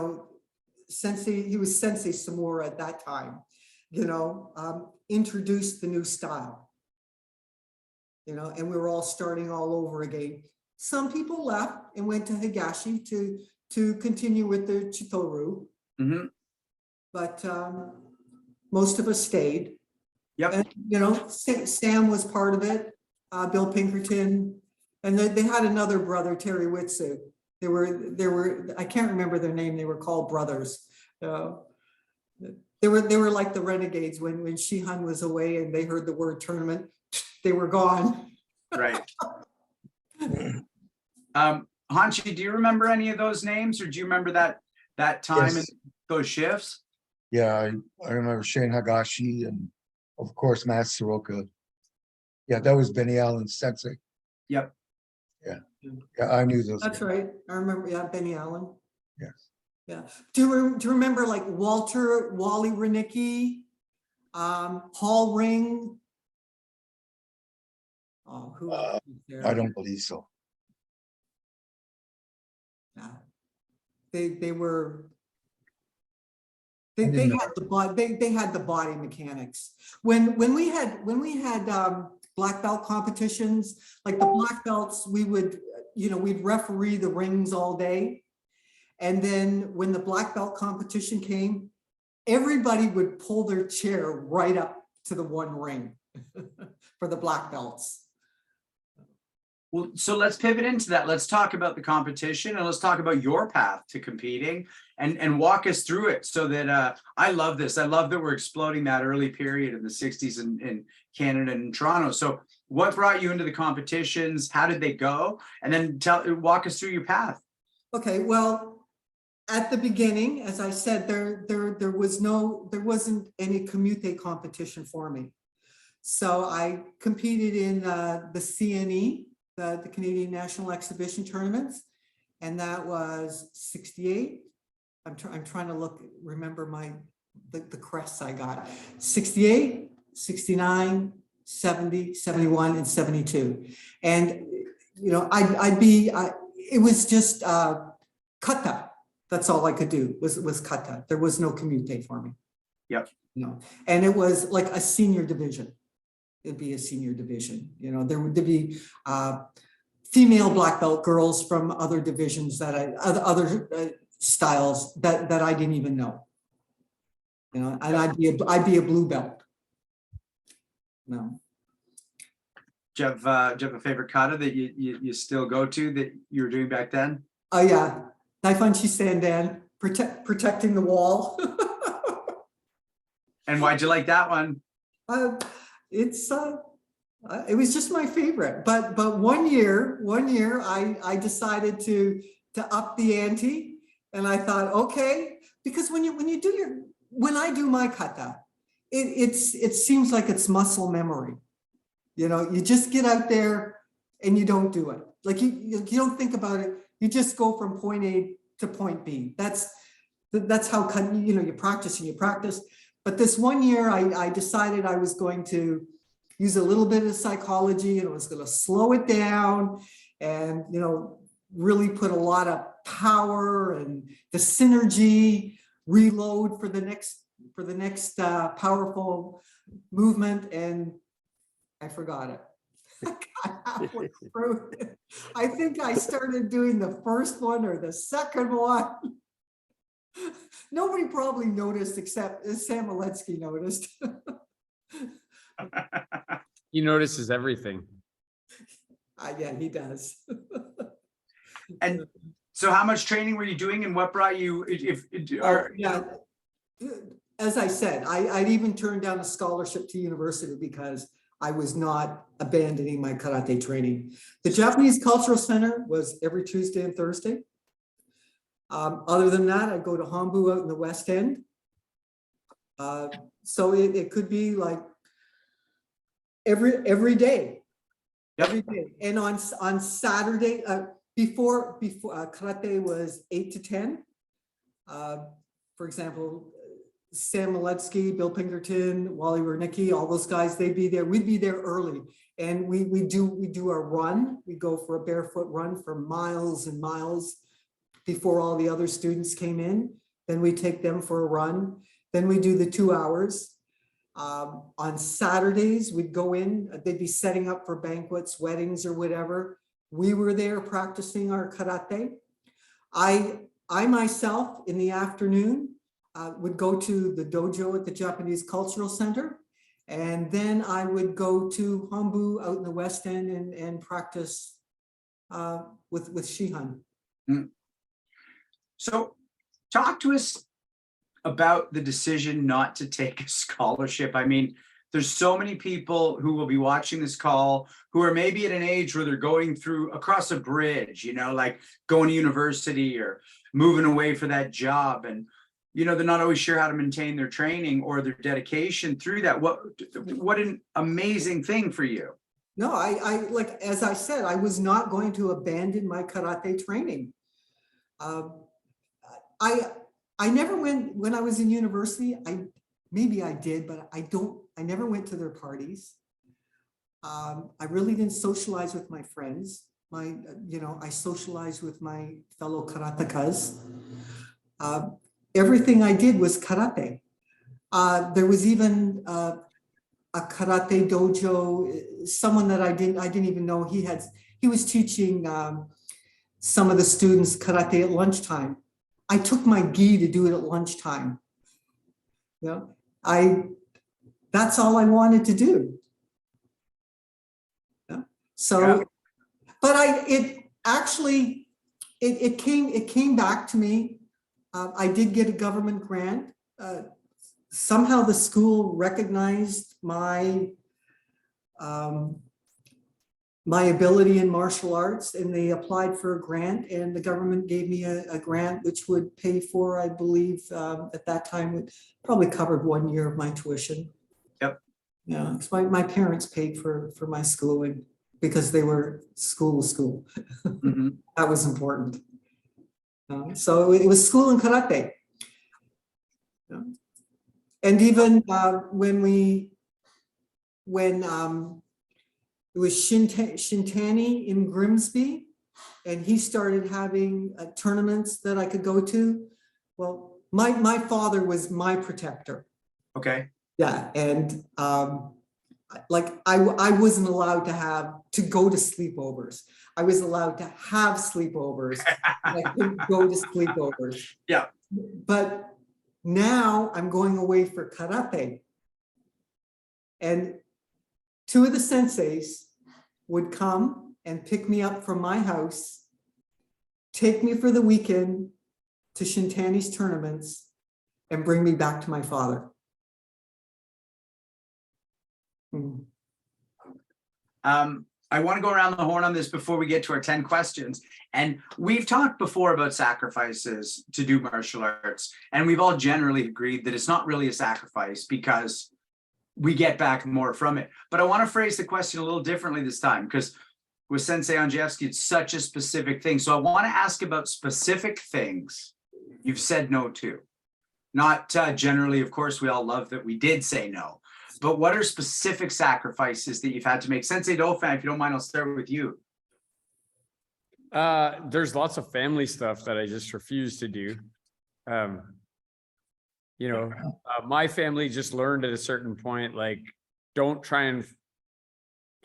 was Sensei Samura at that time, introduced the new style. And we were all starting all over again. Some people left and went to Higashi to continue with the Chitoru. Mm-hmm. But most of us stayed. Yep. And, Sam was part of it, Bill Pinkerton, and they had another brother, Terry Witsu. They were, I can't remember their name. They were called brothers. They were like the renegades when Shihan was away and they heard the word tournament. They were gone. Right. Hanshi, do you remember any of those names, or do you remember that time and Yes. those shifts? Yeah, I remember Shane Hagashi and of course Matt Soroka. Yeah, that was Benny Allen's sensei. Yep. Yeah, I knew those That's guys. right. I remember, yeah, Benny Allen. Yes. Yeah. Do you remember like Wally Renicki, Paul Ring? Oh, who else was there? I don't believe so. Yeah. They were. I They didn't know. had the body. They had the body mechanics. When we had black belt competitions, like the black belts, we would, we'd referee the rings all day. And then when the black belt competition came, everybody would pull their chair right up to the one ring for the black belts. Well, so let's pivot into that. Let's talk about the competition, and let's talk about your path to competing, and walk us through it, so that I love this. I love that we're exploding that early period in the 60s in Canada and Toronto. So what brought you into the competitions? How did they go? And then walk us through your path. Okay, well, at the beginning, as I said, there wasn't any Kumite competition for me. So I competed in the CNE, the Canadian National Exhibition tournaments, and that was 68. I'm trying to remember the crests I got. 68, 69, 70, 71, and 72. And it was just kata. That's all I could do was kata. There was no Kumite for me. Yep. No. And it was like a senior division. It'd be a senior division. There would be female black belt girls from other divisions other styles that I didn't even know. And I'd be a blue belt. No. Do you have a favorite kata that you still go to that you were doing back then? Oh yeah, Naifanchi Sandan, protecting the wall. And why'd you like that one? It was just my favorite. But one year I decided to up the ante, and I thought, okay, because when I do my kata, it seems like it's muscle memory. You just get out there and you don't do it. Like you don't think about it. You just go from point A to point B. That's how you practice and you practice. But this one year I decided I was going to use a little bit of psychology, and I was going to slow it down and, really put a lot of power and the synergy, reload for the next powerful movement. And I forgot it. Halfway through. I think I started doing the first one or the second one. Nobody probably noticed except Sam Aletsky noticed. He notices everything. Yeah, he does. And so how much training were you doing, and what brought you, As I said, I'd even turned down a scholarship to university because I was not abandoning my karate training. The Japanese Cultural Center was every Tuesday and Thursday. Other than that, I'd go to Hambu out in the West End. So it could be like every day. Yep. Every day. And on Saturday, before karate was 8 to 10. For example, Sam Aletsky, Bill Pinkerton, Wally Wernicke, all those guys, they'd be there. We'd be there early, and we do a run. We go for a barefoot run for miles and miles before all the other students came in. Then we take them for a run. Then we do the 2 hours. On Saturdays, we'd go in. They'd be setting up for banquets, weddings, or whatever. We were there practicing our karate. I myself, in the afternoon, would go to the dojo at the Japanese Cultural Center, and then I would go to Hambu out in the West End and practice with Shihan. So talk to us about the decision not to take a scholarship. I mean, there's so many people who will be watching this call who are maybe at an age where they're going through across a bridge, like going to university or moving away for that job. And, they're not always sure how to maintain their training or their dedication through that. What an amazing thing for you. No, I like, as I said, I was not going to abandon my karate training. I never went, when I was in university, maybe I did, but I never went to their parties. I really didn't socialize with my friends. I socialized with my fellow karatekas. Everything I did was karate. There was even a karate dojo, someone that I didn't even know he was teaching some of the students karate at lunchtime. I took my gi to do it at lunchtime. That's all I wanted to do. Yeah. So, Yeah. but it came back to me. I did get a government grant. Somehow the school recognized my ability in martial arts, and they applied for a grant, and the government gave me a grant which would pay for, I believe, at that time, it probably covered 1 year of my tuition. Yep. Yeah, because my parents paid for my schooling because they were school. Mhm. That was important. So it was school and karate. Yeah. And even when it was Shintani in Grimsby, and he started having tournaments that I could go to. Well, my father was my protector. Okay. Yeah, and I wasn't allowed to go to sleepovers. I was allowed to have sleepovers. I couldn't go to sleepovers. Yeah. But now I'm going away for karate. And two of the senseis would come and pick me up from my house, take me for the weekend to Shintani's tournaments, and bring me back to my father. I want to go around the horn on this before we get to our 10 questions. And we've talked before about sacrifices to do martial arts, and we've all generally agreed that it's not really a sacrifice because we get back more from it. But I want to phrase the question a little differently this time, because with Sensei Andrzejewski, it's such a specific thing. So I want to ask about specific things you've said no to. Not generally, of course, we all love that we did say no. But what are specific sacrifices that you've had to make? Sensei Dauphin, if you don't mind, I'll start with you. There's lots of family stuff that I just refuse to do. My family just learned at a certain point, like, don't try and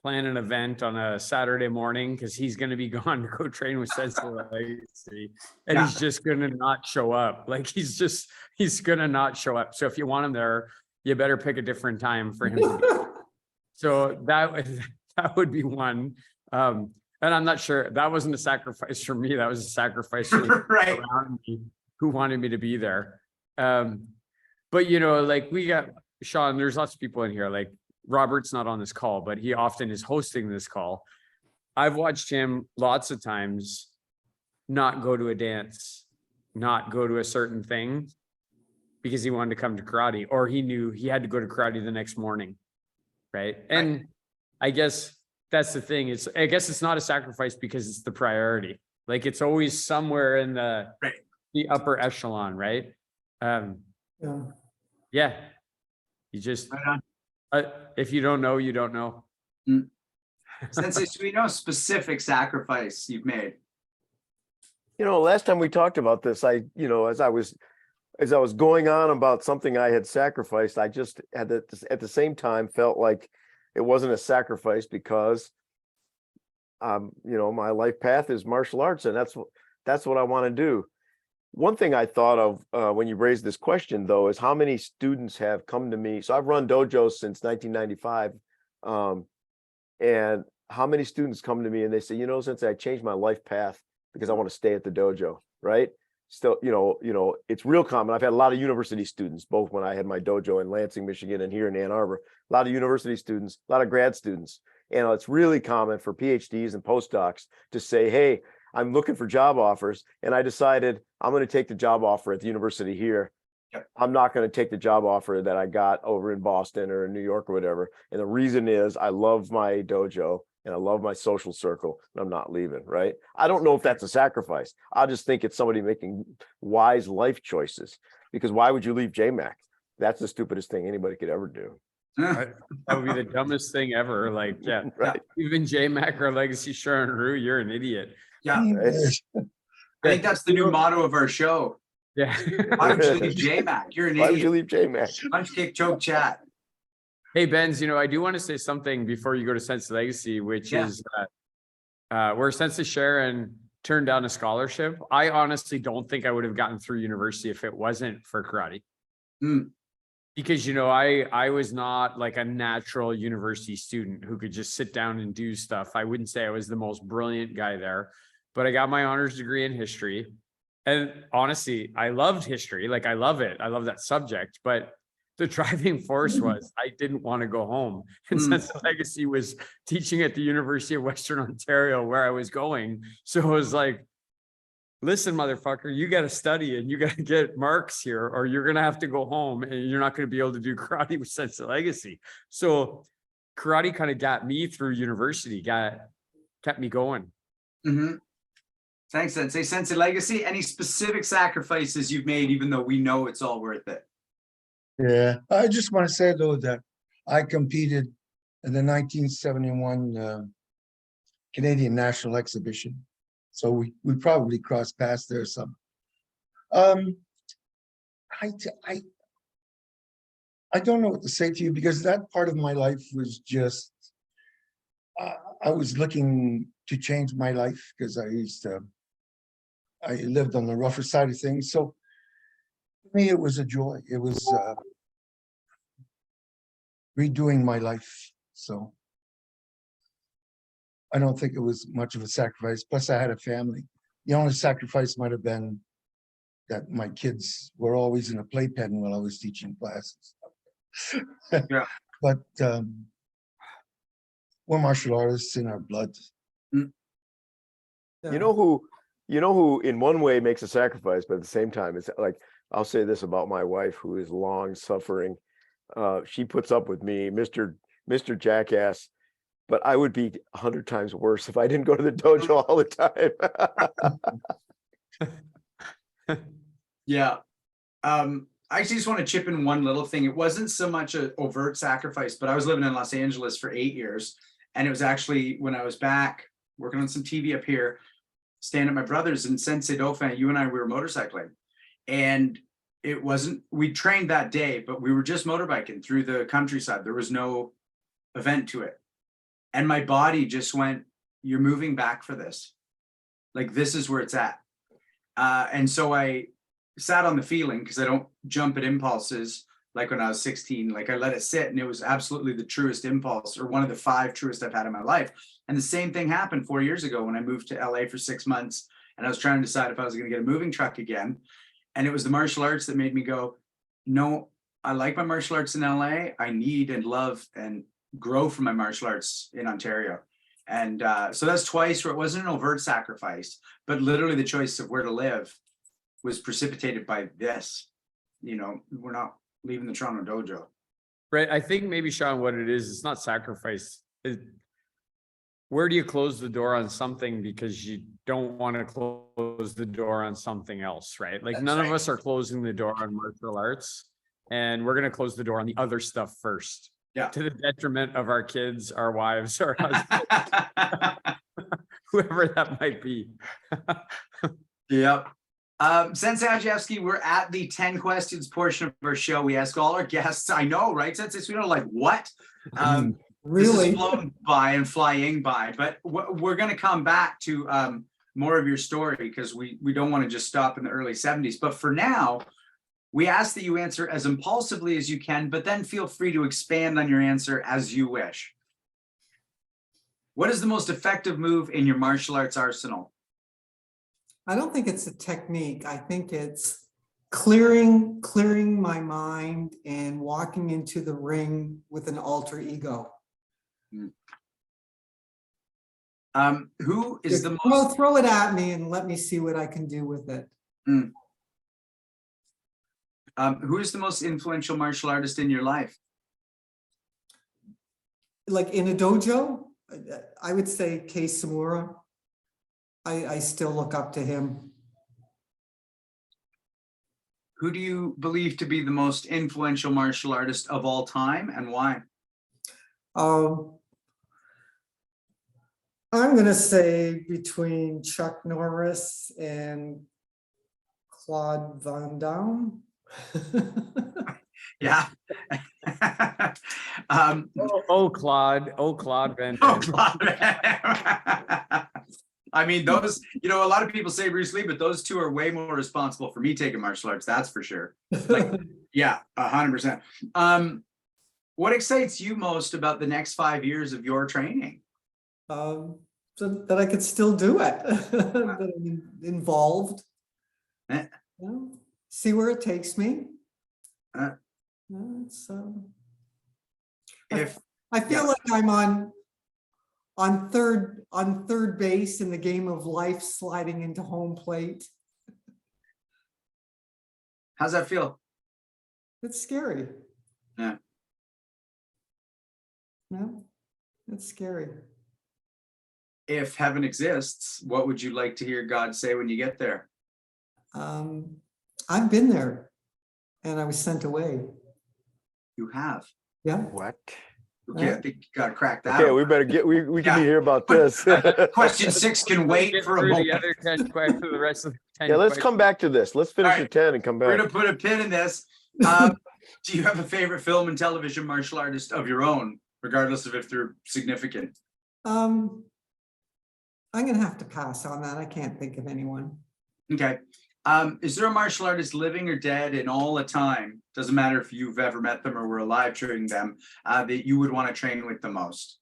plan an event on a Saturday morning because he's going to be gone to go train with Sensei Legacy, and he's just going to not show up. Like, he's going to not show up. So if you want him there, you better pick a different time for him to be. So that would be one. And I'm not sure, that wasn't a sacrifice for me. That was a sacrifice for Right. around me who wanted me to be there. But like, we got Sean, there's lots of people in here, like Robert's not on this call, but he often is hosting this call. I've watched him lots of times not go to a dance, not go to a certain thing because he wanted to come to karate, or he knew he had to go to karate the next morning. Right. And I guess that's the thing. I guess it's not a sacrifice because it's the priority. Like, it's always somewhere in the upper echelon. Right. Yeah. You just, if you don't know, you don't know. Sensei, so we know specific sacrifice you've made. Last time we talked about this, as I was going on about something I had sacrificed, I just had at the same time felt like it wasn't a sacrifice because, my life path is martial arts, and that's what I want to do. One thing I thought of when you raised this question, though, is how many students have come to me. So I've run dojos since 1995, and how many students come to me and they say, Sensei, I changed my life path because I want to stay at the dojo, right? still, it's real common. I've had a lot of university students, both when I had my dojo in Lansing, Michigan, and here in Ann Arbor, a lot of university students, a lot of grad students. And it's really common for PhDs and postdocs to say, hey, I'm looking for job offers, and I decided I'm going to take the job offer at the university here. Yep. I'm not going to take the job offer that I got over in Boston or in New York or whatever. And the reason is I love my dojo and I love my social circle, and I'm not leaving, right? I don't know if that's a sacrifice. I just think it's somebody making wise life choices, because why would you leave JMac? That's the stupidest thing anybody could ever do. That would be the dumbest thing ever. Like, yeah, Right. even JMac or Legacy Sharon Rue, you're an idiot. Yeah, Yes. I think that's the new motto of our show. Yeah. Why would you leave JMac? You're an Why would you idiot. leave JMac? Punch, kick, choke, chat. Hey, Benz, I do want to say something before you go to Sensei Legacy, which Yeah. is where Sensei Sharon turned down a scholarship. I honestly don't think I would have gotten through university if it wasn't for karate. Mm. Because, I was not like a natural university student who could just sit down and do stuff. I wouldn't say I was the most brilliant guy there, but I got my honors degree in history. And honestly, I loved history. Like, I love it. I love that subject, but the driving force was I didn't want to go home. And Sensei Legacy was teaching at the University of Western Ontario, where I was going. So it was like, listen, motherfucker, you got to study and you got to get marks here, or you're going to have to go home and you're not going to be able to do karate with Sensei Legacy. So karate kind of got me through university, kept me going. Mm-hmm. Thanks, Sensei. Sensei Legacy, any specific sacrifices you've made, even though we know it's all worth it? Yeah, I just want to say though that I competed in the 1971 Canadian National Exhibition. So we probably crossed paths there some. I don't know what to say to you, because that part of my life was just, I was looking to change my life, because I lived on the rougher side of things. So for me, it was a joy. It was redoing my life. So I don't think it was much of a sacrifice. Plus, I had a family. The only sacrifice might have been that my kids were always in a playpen while I was teaching classes. Yeah. But we're martial artists in our blood. You know who in one way makes a sacrifice, but at the same time, it's like, I'll say this about my wife, who is long suffering. She puts up with me, Mr. Jackass, but I would be 100 times worse if I didn't go to the dojo all the time. Yeah. I actually just want to chip in one little thing. It wasn't so much an overt sacrifice, but I was living in Los Angeles for 8 years. And it was actually when I was back working on some TV up here, staying at my brother's in Sensei Dauphin, you and I, we were motorcycling. And it wasn't, we trained that day, but we were just motorbiking through the countryside. There was no event to it. And my body just went, you're moving back for this. Like, this is where it's at. And so I sat on the feeling, because I don't jump at impulses like when I was 16. Like, I let it sit, and it was absolutely the truest impulse, or one of the 5 truest I've had in my life. And the same thing happened 4 years ago when I moved to LA for 6 months, and I was trying to decide if I was going to get a moving truck again. And it was the martial arts that made me go, no, I like my martial arts in LA. I need and love and grow from my martial arts in Ontario. And so that's twice where it wasn't an overt sacrifice, but literally the choice of where to live was precipitated by this. We're not leaving the Toronto dojo. Right. I think maybe, Sean, what it is, it's not sacrifice. Where do you close the door on something because you don't want to close the door on something else, right? Like, That's none right. of us are closing the door on martial arts, and we're going to close the door on the other stuff first. Yeah. To the detriment of our kids, our wives, our husbands, whoever that might be. Yep. Sensei Andrzejewski, we're at the 10 questions portion of our show. We ask all our guests, I know, right, Sensei? So we don't like, what? This Really? is flown by and flying by, but we're going to come back to more of your story, because we don't want to just stop in the early 70s. But for now, we ask that you answer as impulsively as you can, but then feel free to expand on your answer as you wish. What is the most effective move in your martial arts arsenal? I don't think it's a technique. I think it's clearing my mind and walking into the ring with an alter ego. Who is the most, Throw it at me and let me see what I can do with it. who is the most influential martial artist in your life? Like in a dojo, I would say Kei Samura. I still look up to him. Who do you believe to be the most influential martial artist of all time, and why? I'm gonna say between Chuck Norris and Claude Van Damme. Yeah. Claude Van Oh, Damme. Claude. I mean, those, a lot of people say Bruce Lee, but those two are way more responsible for me taking martial arts. That's for sure. Like, yeah, 100%. What excites you most about the next 5 years of your training? So that I could still do it, that I'm involved. Eh. See where it takes me. Eh. If I feel like I'm on third base in the game of life, sliding into home plate. how's that feel? It's scary. Yeah. No, it's scary. If heaven exists, what would you like to hear God say when you get there? I've been there and I was sent away. You have. Yeah. What? Okay, I think you gotta crack that. Okay, open. we better get, we can Yeah. hear about this. Question 6 can wait Get for a through moment. the other 10 questions, the rest of the 10 Yeah, let's questions. come back to this. Let's finish All your right. 10 and come We're back. gonna put a pin in this. Do you have a favorite film and television martial artist of your own, regardless of if they're significant? I'm gonna have to pass on that. I can't think of anyone. Okay. Is there a martial artist living or dead in all the time? Doesn't matter if you've ever met them or were alive training them, that you would want to train with the most?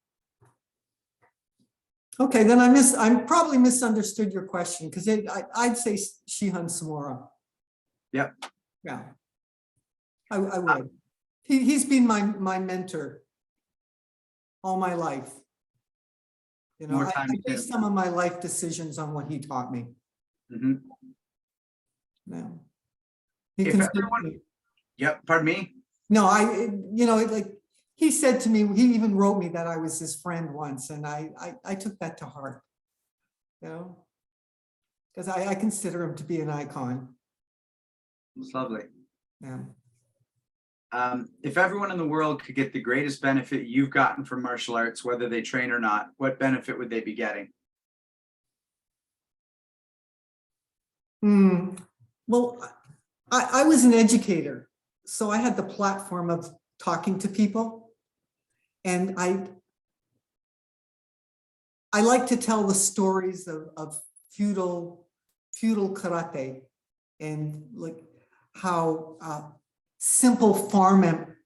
Okay, then I probably misunderstood your question, because I'd say Shihan Samura. Yep. Yeah. I would. He's been my mentor all my life. More I time to base some of my life decisions on what he taught me. Mhm. Yeah. He If considered everyone- me. Yep, pardon me? No, like he said to me, he even wrote me that I was his friend once, and I took that to heart. Because I consider him to be an icon. It's lovely. Yeah. If everyone in the world could get the greatest benefit you've gotten from martial arts, whether they train or not, what benefit would they be getting? Well, I was an educator, so I had the platform of talking to people, and I like to tell the stories of feudal karate, and like how simple farm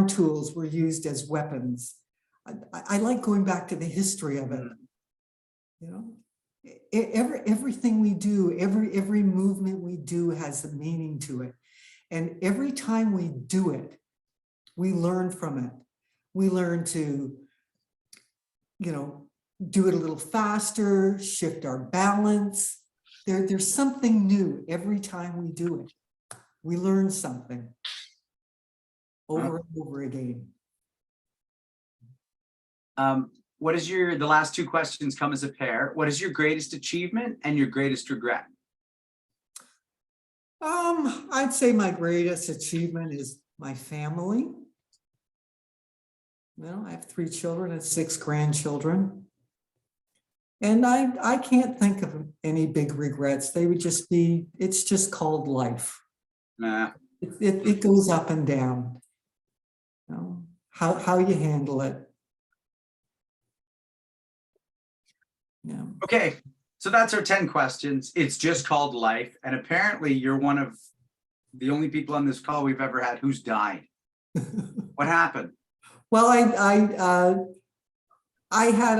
tools were used as weapons. I like going back to the history of it. Everything we do, every movement we do has a meaning to it. And every time we do it, we learn from it. We learn to, do it a little faster, shift our balance. There's something new every time we do it. We learn something over and over again. What is the last two questions come as a pair. What is your greatest achievement and your greatest regret? I'd say my greatest achievement is my family. I have 3 children and 6 grandchildren. And I can't think of any big regrets. They would just be, it's just called life. Nah. It goes up and down. How you handle it. Yeah. Okay, so that's our 10 questions. It's just called life. And apparently you're one of the only people on this call we've ever had who's died. What happened? Well, I had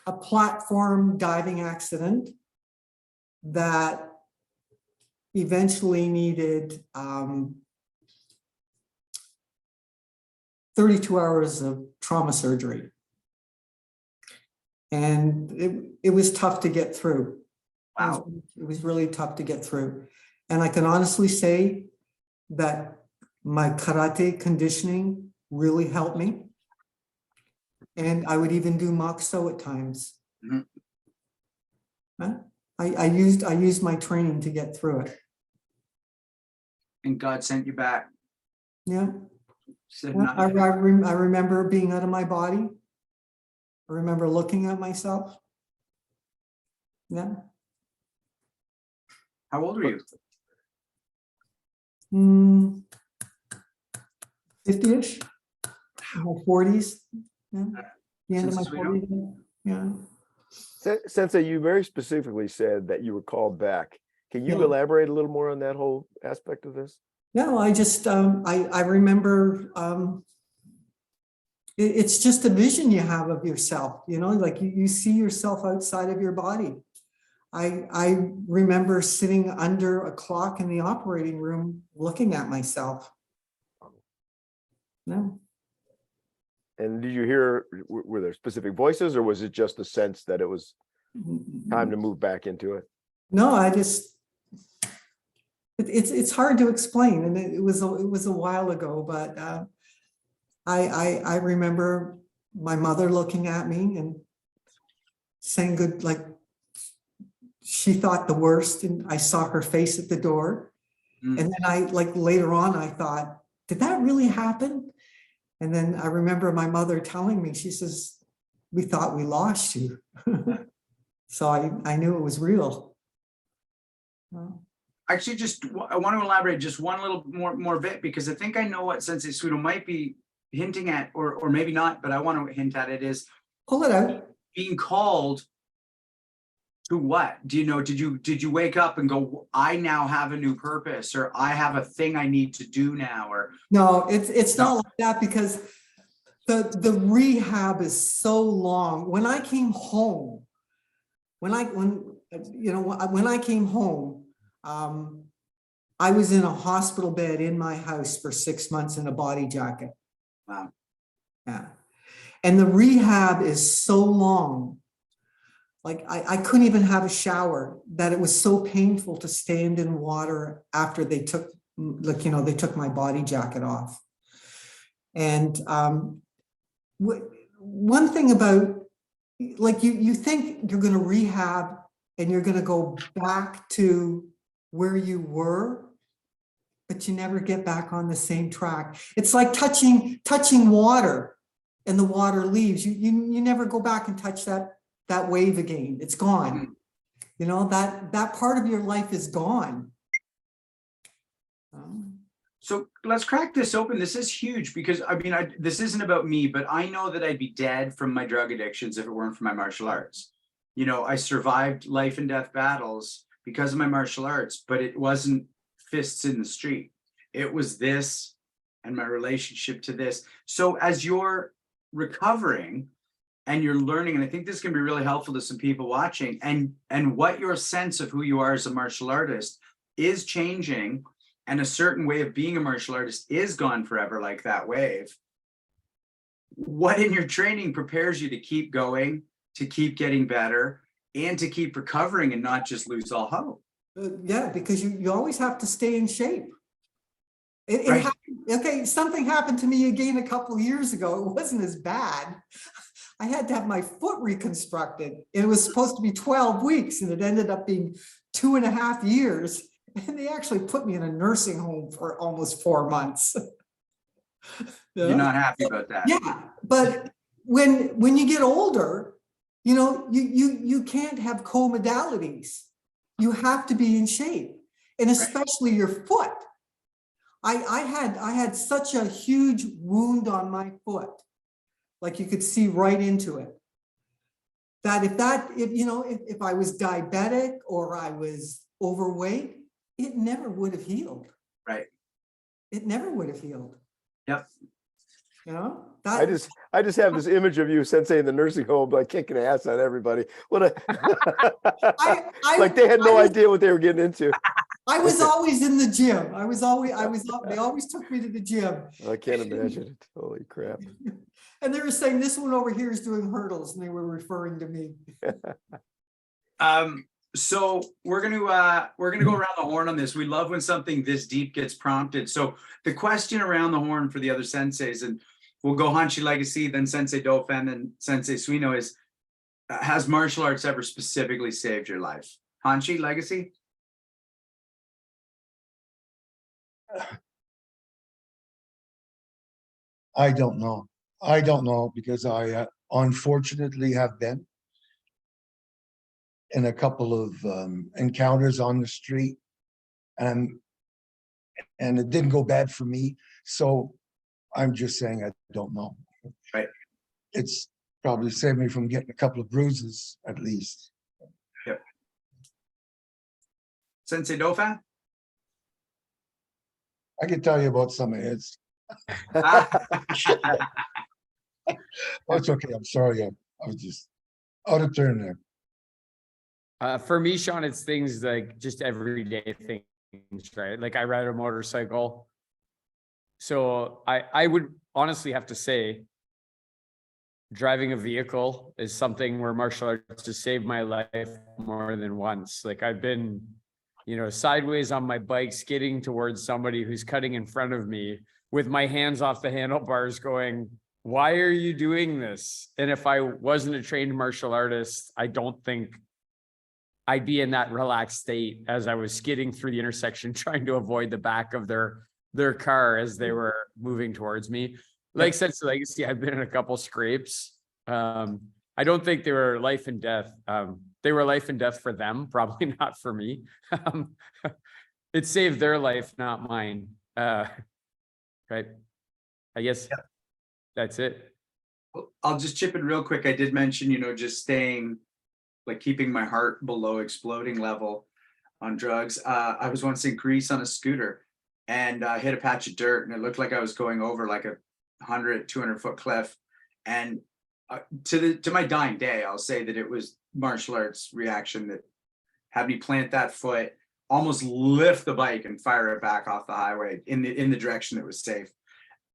a platform diving accident that eventually needed 32 hours of trauma surgery. And it was tough to get through. Wow. It was really tough to get through. And I can honestly say that my karate conditioning really helped me. And I would even do mokuso at times. Mhm. Huh? I used my training to get through it. And God sent you back. Yeah. Said Yeah, not- I remember being out of my body. I remember looking at myself. Yeah. How old are you? 50-ish, my 40s. Yeah. The end of my Since we know. 40s. Yeah. Sensei, you very specifically said that you were called back. Can you Yeah. elaborate a little more on that whole aspect of this? No, I just I remember it's just a vision you have of yourself, you know, like you see yourself outside of your body. I remember sitting under a clock in the operating room looking at myself. No. And did you hear, were there specific voices, or was it just a sense that it was time to move back into it? No, I just it's hard to explain, and it was a while ago, but I remember my mother looking at me and saying good, like she thought the worst, and I saw her face at the door. Mm. And then I, like later on, I thought, did that really happen? And then I remember my mother telling me, she says, we thought we lost you. So I knew it was real. Well, Actually, I want to elaborate just one little more bit, because I think I know what Sensei Sudo might be hinting at, or maybe not, but I want to hint at it, is pull it out. being called to what? Do you know, did you wake up and go, I now have a new purpose, or I have a thing I need to do now, or No, it's No. not like that, because the rehab is so long. When I came home, when I came home, I was in a hospital bed in my house for 6 months in a body jacket. wow. Yeah. And the rehab is so long. Like I couldn't even have a shower, that it was so painful to stand in water after they took, like, you know, they took my body jacket off. And one thing about, like, you think you're going to rehab and you're going to go back to where you were, but you never get back on the same track. It's like touching water and the water leaves. You never go back and touch that wave again. It's gone. You know, that part of your life is gone. So let's crack this open. This is huge, because I mean, this isn't about me, but I know that I'd be dead from my drug addictions if it weren't for my martial arts. You know, I survived life and death battles because of my martial arts, but it wasn't fists in the street. It was this and my relationship to this. So as you're recovering and you're learning, and I think this can be really helpful to some people watching, and what your sense of who you are as a martial artist is changing, and a certain way of being a martial artist is gone forever, like that wave. What in your training prepares you to keep going, to keep getting better, and to keep recovering and not just lose all hope? Yeah, because you always have to stay in shape. Right. Okay, something happened to me again a couple of years ago. It wasn't as bad. I had to have my foot reconstructed. It was supposed to be 12 weeks, and it ended up being 2.5 years. And they actually put me in a nursing home for almost 4 months. You're not happy about that. Yeah, but when you get older, you know, you can't have co-modalities. You have to be in shape, and especially your foot. I had such a huge wound on my foot, like you could see right into it, that if I was diabetic or I was overweight, it never would have healed. Right. It never would have healed. Yep. You know, I just have this image of you, Sensei, in the nursing home, like kicking ass on everybody. What a like they had no idea what they were getting into. I was always in the gym. They always took me to the gym. I can't imagine it. Holy crap. And they were saying this one over here is doing hurdles, and they were referring to me. So we're gonna go around the horn on this. We love when something this deep gets prompted. So the question around the horn for the other senseis, and we'll go Hanshi Legacy, then Sensei Dauphin, and Sensei Suino, is has martial arts ever specifically saved your life? Hanshi Legacy? I don't know. I don't know because I unfortunately have been in a couple of encounters on the street, and it didn't go bad for me. So I'm just saying I don't know. Right. It's probably saved me from getting a couple of bruises at least. Yep. Sensei Dauphin? I can tell you about some of his. Oh, it's okay. I'm sorry. I was just out of turn there. For me, Sean, it's things like just everyday things, right? Like I ride a motorcycle. So I would honestly have to say driving a vehicle is something where martial arts has saved my life more than once. Like I've been, sideways on my bike, skidding towards somebody who's cutting in front of me with my hands off the handlebars going, why are you doing this? And if I wasn't a trained martial artist, I don't think I'd be in that relaxed state as I was skidding through the intersection, trying to avoid the back of their car as they were moving towards me. Like Sensei Legacy, I've been in a couple scrapes. I don't think they were life and death. They were life and death for them, probably not for me. It saved their life, not mine. Right. I guess that's it. I'll just chip in real quick. I did mention, just staying, like keeping my heart below exploding level on drugs. I was once in Greece on a scooter and hit a patch of dirt, and it looked like I was going over like a 200 foot cliff. And to my dying day, I'll say that it was martial arts reaction that had me plant that foot, almost lift the bike and fire it back off the highway in the direction that was safe.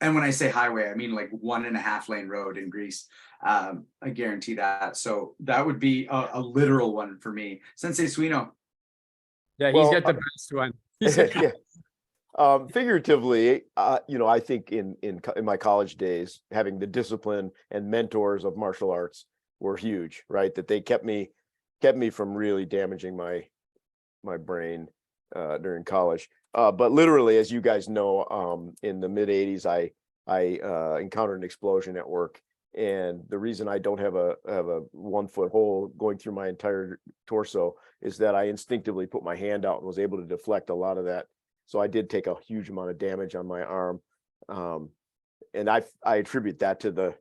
And when I say highway, I mean like 1.5 lane road in Greece. I guarantee that. So that would be a literal one for me. Sensei Suino. Yeah, Well, he's got the best one. Yeah. Figuratively, I think in my college days, having the discipline and mentors of martial arts were huge, right? That they kept me from really damaging my brain during college. But literally, as you guys know, in the mid 80s, I encountered an explosion at work. And the reason I don't have a 1 foot hole going through my entire torso is that I instinctively put my hand out and was able to deflect a lot of that. So I did take a huge amount of damage on my arm. And I attribute that to the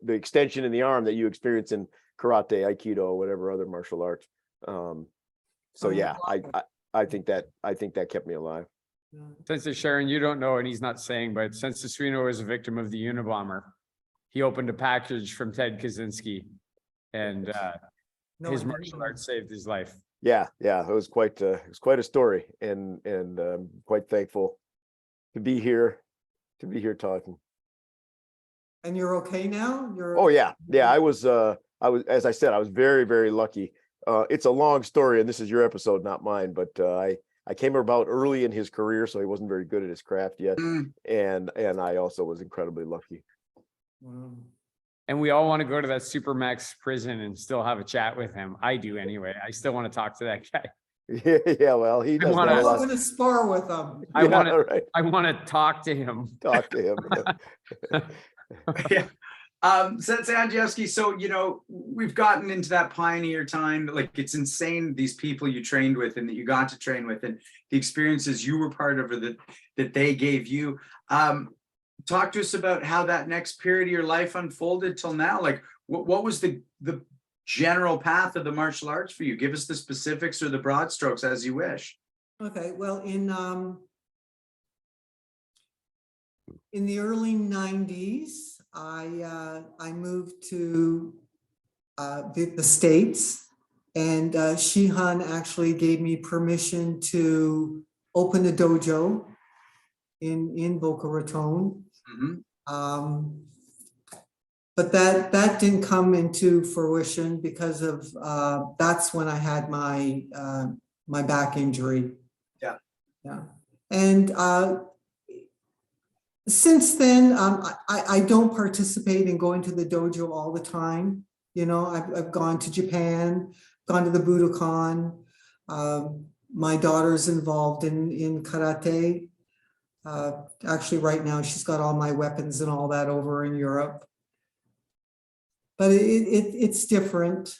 extension in the arm that you experience in karate, aikido, whatever other martial arts. So yeah, I think that kept me alive. Sensei Sharon, you don't know, and he's not saying, but Sensei Suino was a victim of the Unabomber. He opened a package from Ted Kaczynski, and his martial arts saved his life. Yeah, it was quite a story, and quite thankful to be here talking. And you're okay now? Oh yeah. I was, as I said, I was very, very lucky. It's a long story, and this is your episode, not mine. But I came about early in his career, so he wasn't very good at his craft yet, and I also was incredibly lucky. And we all want to go to that Supermax prison and still have a chat with him. I do anyway. I still want to talk to that guy. Yeah, well, he does. I'm going to spar with him. I want to talk to him. Talk to him. Yeah. Sensei Andrzejewski, so we've gotten into that pioneer time. Like, it's insane, these people you trained with and that you got to train with, and the experiences you were part of, or that they gave you. Talk to us about how that next period of your life unfolded till now. Like, what was the general path of the martial arts for you? Give us the specifics or the broad strokes as you wish. Okay, well, in in the early 90s, I moved to the States, and Shihan actually gave me permission to open a dojo in Boca Raton. Mhm. But that didn't come into fruition because of that's when I had my my back injury. Yeah. And since then, I don't participate in going to the dojo all the time. You know, I've gone to Japan, gone to the Budokan. My daughter's involved in karate. Actually, right now, she's got all my weapons and all that over in Europe. But it's different.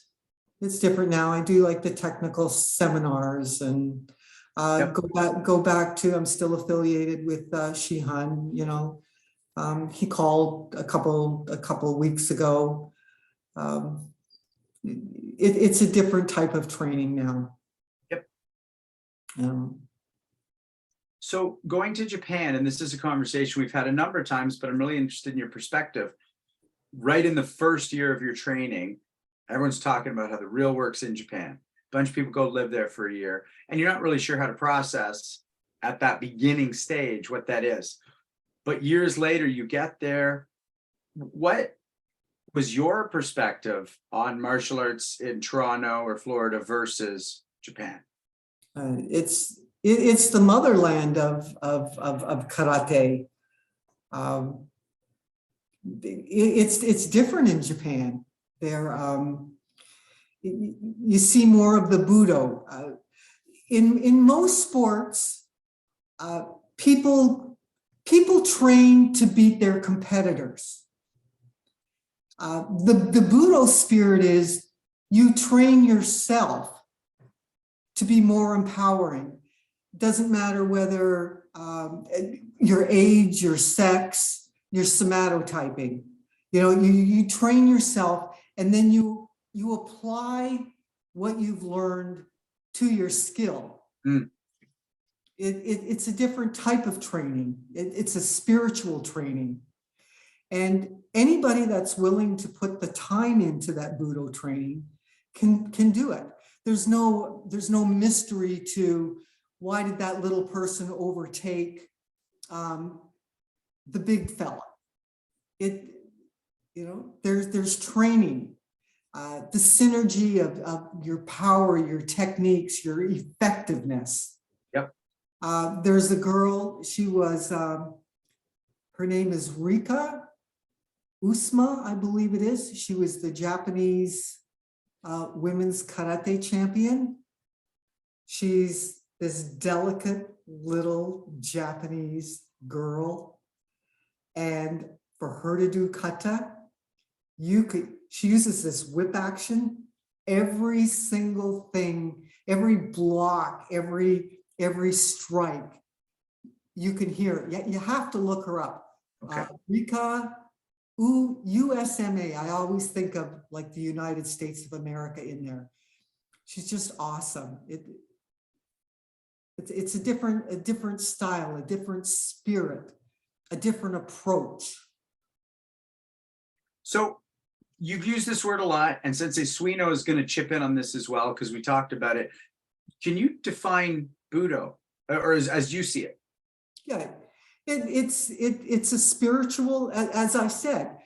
It's different now. I do like the technical seminars and Yep. go back to, I'm still affiliated with Shihan, you know. He called a couple of weeks ago. It's a different type of training now. Yep. Um, So going to Japan, and this is a conversation we've had a number of times, but I'm really interested in your perspective. Right in the first year of your training, everyone's talking about how the real work's in Japan. A bunch of people go live there for a year, and you're not really sure how to process at that beginning stage what that is. But years later, you get there. What was your perspective on martial arts in Toronto or Florida versus Japan? it's the motherland of karate. It's different in Japan. There, you see more of the Budo. In most sports, people train to beat their competitors. The Budo spirit is you train yourself to be more empowering. Doesn't matter whether your age, your sex, your somatotyping. You know, you train yourself, and then you apply what you've learned to your skill. It's a different type of training. It's a spiritual training. And anybody that's willing to put the time into that Budo training can do it. There's no mystery to why did that little person overtake the big fella. There's training, the synergy of your power, your techniques, your effectiveness. Yep. There's a girl, she was, her name is Rika Usma, I believe it is. She was the Japanese women's karate champion. She's this delicate little Japanese girl. And for her to do kata, she uses this whip action. Every single thing, every block, every strike, you can hear it. You have to look her up. Okay. Rika USMA. I always think of like the United States of America in there. She's just awesome. It's a different style, a different spirit, a different approach. So You've used this word a lot, and Sensei Suino is going to chip in on this as well because we talked about it. Can you define Budo, or as you see it? Yeah, it's a spiritual, as I said.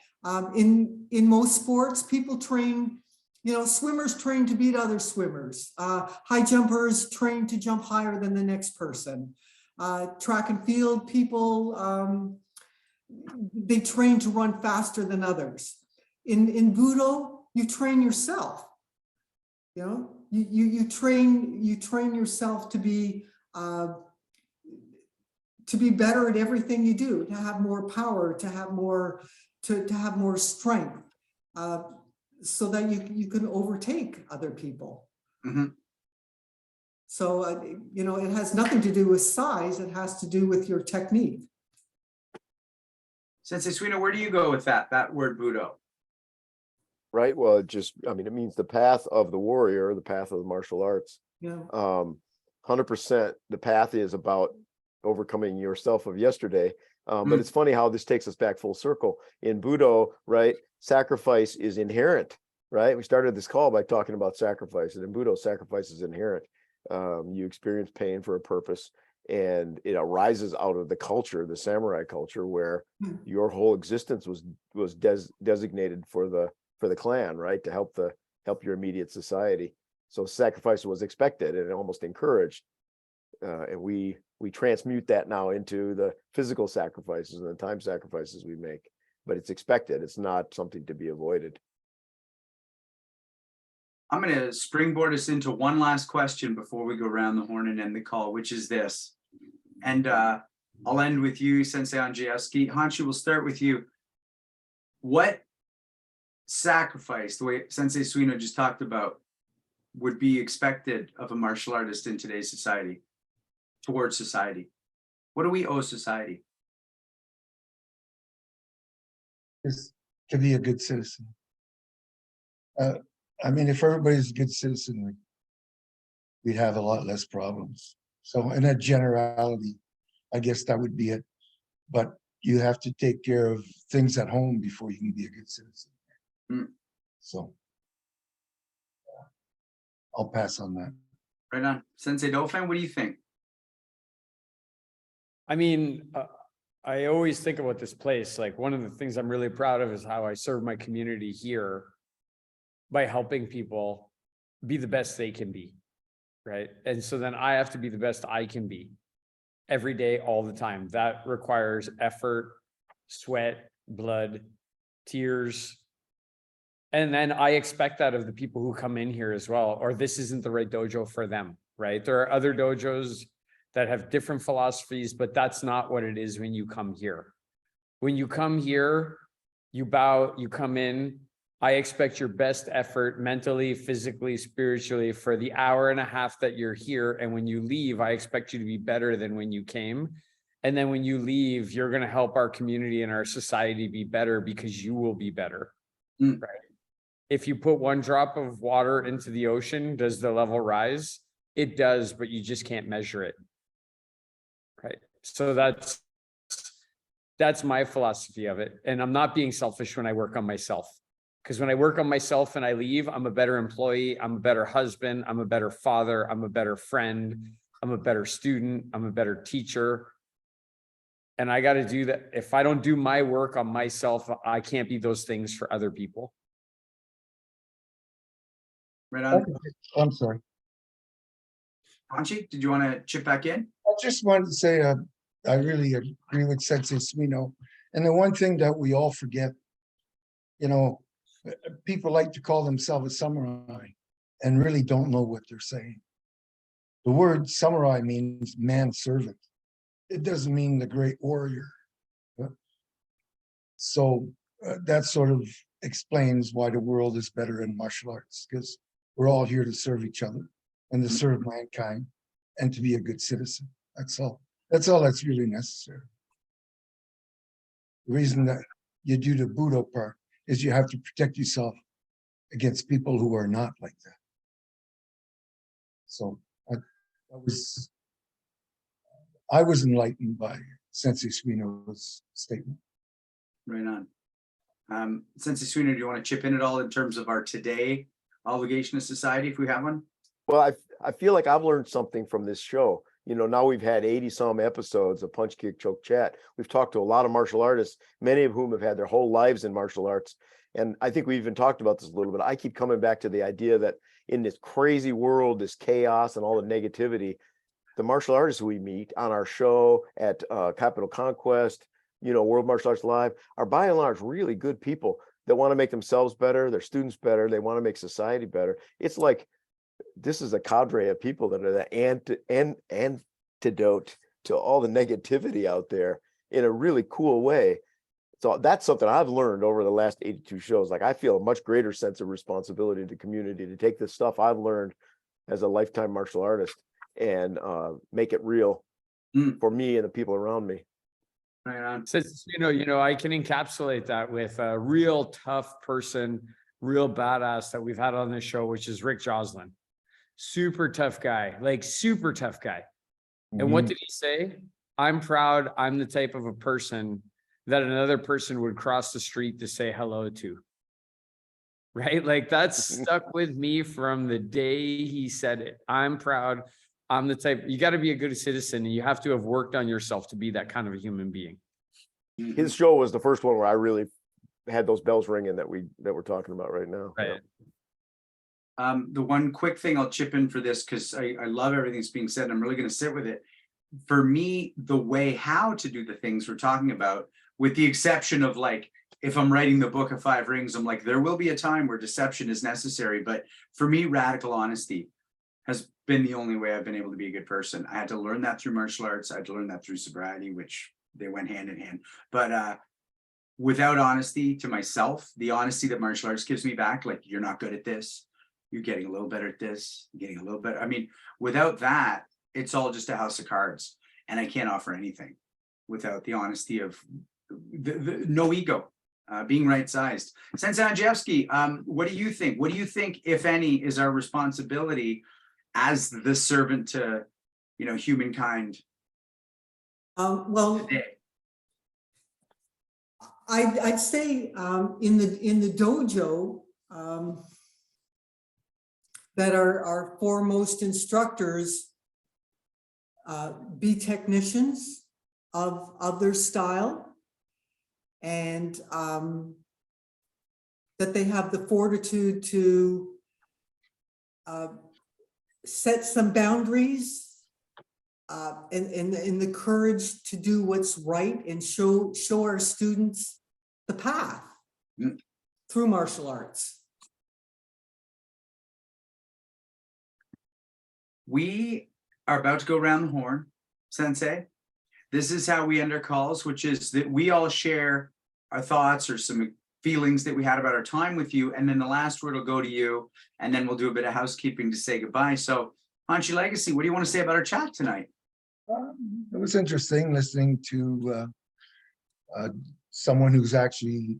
In most sports, people train. You know, swimmers train to beat other swimmers. High jumpers train to jump higher than the next person. Track and field people, they train to run faster than others. In Budo, you train yourself. You know, you train yourself to be better at everything you do, to have more power, to have more strength, so that you can overtake other people. Mm-hmm. So you know, it has nothing to do with size. It has to do with your technique. Sensei Suino, where do you go with that word Budo? Right. Well, it means the path of the warrior, the path of the martial arts. Yeah. 100%. The path is about overcoming yourself of yesterday, But it's funny how this takes us back full circle. In Budo, right, sacrifice is inherent, right? We started this call by talking about sacrifice, and in Budo, sacrifice is inherent. You experience pain for a purpose, and it arises out of the culture, the samurai culture, where your whole existence was designated for the clan, right, to help your immediate society. So sacrifice was expected and almost encouraged. And we transmute that now into the physical sacrifices and the time sacrifices we make, but it's expected. It's not something to be avoided. I'm going to springboard us into one last question before we go around the horn and end the call, which is this. And I'll end with you, Sensei Andrzejewski. Hanshi, we'll start with you. What sacrifice, the way Sensei Suino just talked about, would be expected of a martial artist in today's society, towards society? What do we owe society? Is to be a good citizen. I mean, if everybody's a good citizen, we'd have a lot less problems. So in a generality, I guess that would be it. But you have to take care of things at home before you can be a good citizen. So I'll pass on that. Right on. Sensei Dauphin, what do you think? I mean, I always think about this place. Like, one of the things I'm really proud of is how I serve my community here by helping people be the best they can be, right? And so then I have to be the best I can be every day, all the time. That requires effort, sweat, blood, tears. And then I expect that of the people who come in here as well, or this isn't the right dojo for them, right? There are other dojos that have different philosophies, but that's not what it is when you come here. When you come here, you bow, you come in. I expect your best effort mentally, physically, spiritually for the hour and a half that you're here. And when you leave, I expect you to be better than when you came. And then when you leave, you're going to help our community and our society be better because you will be better, right? If you put one drop of water into the ocean, does the level rise? It does, but you just can't measure it, right? So that's my philosophy of it. And I'm not being selfish when I work on myself. Because when I work on myself and I leave, I'm a better employee, I'm a better husband, I'm a better father, I'm a better friend, I'm a better student, I'm a better teacher. And I got to do that. If I don't do my work on myself, I can't be those things for other people. Right on. I'm sorry. Hanshi, did you want to chip back in? I just wanted to say, I really agree with Sensei Suino. And the one thing that we all forget, you know, people like to call themselves a samurai and really don't know what they're saying. The word samurai means manservant. It doesn't mean the great warrior. So that sort of explains why the world is better in martial arts, because we're all here to serve each other and to serve mankind and to be a good citizen. That's all. That's all that's really necessary. The reason that you do the Budo part is you have to protect yourself against people who are not like that. So I was enlightened by Sensei Suino's statement. Right on. Sensei Suino, do you want to chip in at all in terms of our today obligation to society, if we have one? Well, I feel like I've learned something from this show. You know, now we've had 80 some episodes of Punch, Kick, Choke, Chat. We've talked to a lot of martial artists, many of whom have had their whole lives in martial arts. And I think we even talked about this a little bit. I keep coming back to the idea that in this crazy world, this chaos and all the negativity, the martial artists we meet on our show at Capital Conquest, you know, World Martial Arts Live, are by and large really good people that want to make themselves better, their students better, they want to make society better. It's like, this is a cadre of people that are the antidote to all the negativity out there in a really cool way. So that's something I've learned over the last 82 shows. Like, I feel a much greater sense of responsibility to the community to take this stuff I've learned as a lifetime martial artist and make it real for me and the people around me. Right on. So, you know, I can encapsulate that with a real tough person, real badass that we've had on this show, which is Rick Joslin. Super tough guy, like super tough guy. And what did he say? I'm proud I'm the type of a person that another person would cross the street to say hello to. Right? Like that's stuck with me from the day he said it. I'm proud. I'm the type, you got to be a good citizen and you have to have worked on yourself to be that kind of a human being. His show was the first one where I really had those bells ringing that we're talking about right now. Right. The one quick thing I'll chip in for this, because I love everything that's being said. I'm really going to sit with it. For me, the way how to do the things we're talking about, with the exception of like, if I'm writing the book of 5 rings, I'm like, there will be a time where deception is necessary. But for me, radical honesty has been the only way I've been able to be a good person. I had to learn that through martial arts. I had to learn that through sobriety, which they went hand in hand. But without honesty to myself, the honesty that martial arts gives me back, like, you're not good at this, you're getting a little better at this, you're getting a little better. I mean, without that, it's all just a house of cards. And I can't offer anything without the honesty of no ego, being right-sized. Sensei Andrzejewski, what do you think? What do you think, if any, is our responsibility as the servant to, humankind Well, today? I'd say in the dojo that our foremost instructors be technicians of their style, and that they have the fortitude to set some boundaries, and the courage to do what's right and show our students the path through martial arts. We are about to go around the horn, Sensei. This is how we end our calls, which is that we all share our thoughts or some feelings that we had about our time with you. And then the last word will go to you. And then we'll do a bit of housekeeping to say goodbye. So, Hanshi Legacy, what do you want to say about our chat tonight? It was interesting listening to someone who's actually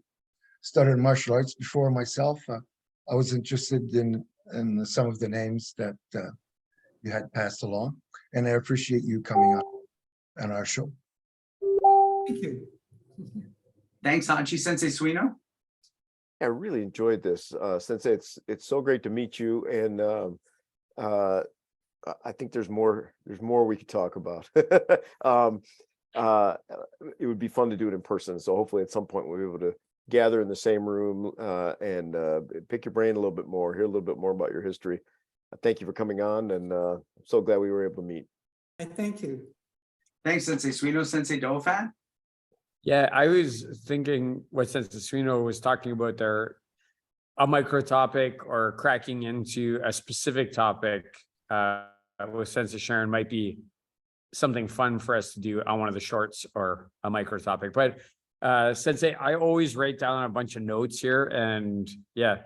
studied martial arts before myself. I was interested in some of the names that you had passed along, and I appreciate you coming on our show. Thank you. Thanks, Hanshi. Sensei Suino. I really enjoyed this, Sensei. It's so great to meet you, and I think there's more we could talk about. It would be fun to do it in person. So hopefully at some point we'll be able to gather in the same room and pick your brain a little bit more, hear a little bit more about your history. Thank you for coming on, and I'm so glad we were able to meet. And thank you. Thanks, Sensei Suino. Sensei Dauphin. Yeah, I was thinking what Sensei Suino was talking about there, a micro topic or cracking into a specific topic with Sensei Sharon might be something fun for us to do on one of the shorts or a micro topic. But Sensei, I always write down a bunch of notes here, and yeah,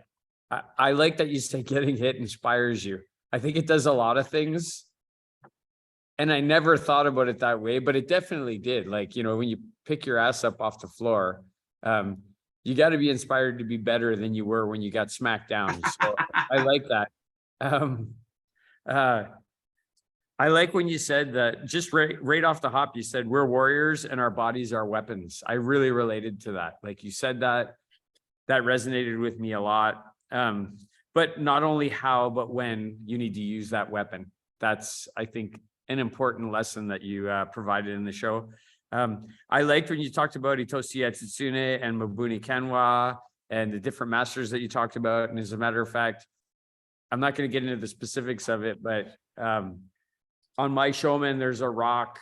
I like that you say getting hit inspires you. I think it does a lot of things. And I never thought about it that way, but it definitely did. Like, when you pick your ass up off the floor, you got to be inspired to be better than you were when you got smacked down. So I like that. I like when you said that, just right off the hop, you said we're warriors and our bodies are weapons. I really related to that. Like you said that resonated with me a lot. But not only how, but when you need to use that weapon. That's, I think, an important lesson that you provided in the show. I liked when you talked about Itoshi Yatsune and Mabuni Kenwa and the different masters that you talked about. And as a matter of fact, I'm not going to get into the specifics of it, but on my showman, there's a rock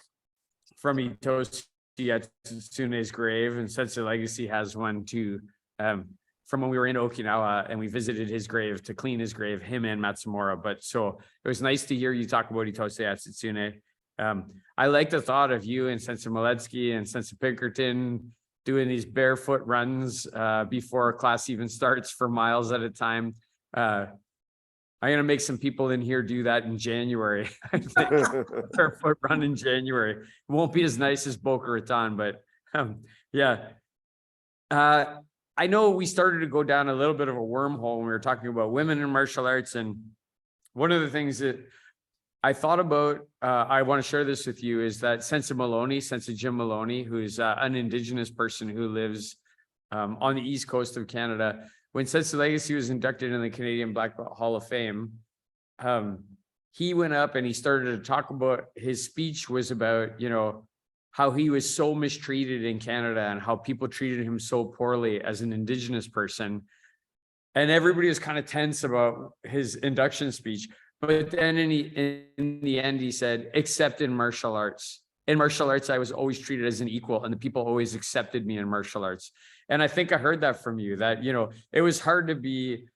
from Itoshi Yatsune's grave, and Sensei Legacy has one too. From when we were in Okinawa and we visited his grave to clean his grave, him and Matsumura. But so it was nice to hear you talk about Itoshi Yatsune. I like the thought of you and Sensei Moletsky and Sensei Pinkerton doing these barefoot runs before class even starts for miles at a time. I'm going to make some people in here do that in January. I think barefoot run in January. It won't be as nice as Boca Raton, but yeah. I know we started to go down a little bit of a wormhole when we were talking about women in martial arts. And one of the things that I thought about, I want to share this with you, is that Sensei Jim Maloney, who's an Indigenous person who lives on the East Coast of Canada. When Sensei Legacy was inducted in the Canadian Black Belt Hall of Fame, he went up and he started to talk about, his speech was about, you know, how he was so mistreated in Canada and how people treated him so poorly as an Indigenous person. And everybody was kind of tense about his induction speech. But then in the end, he said, except in martial arts. In martial arts, I was always treated as an equal, and the people always accepted me in martial arts. And I think I heard that from you, that, you know, it was hard to be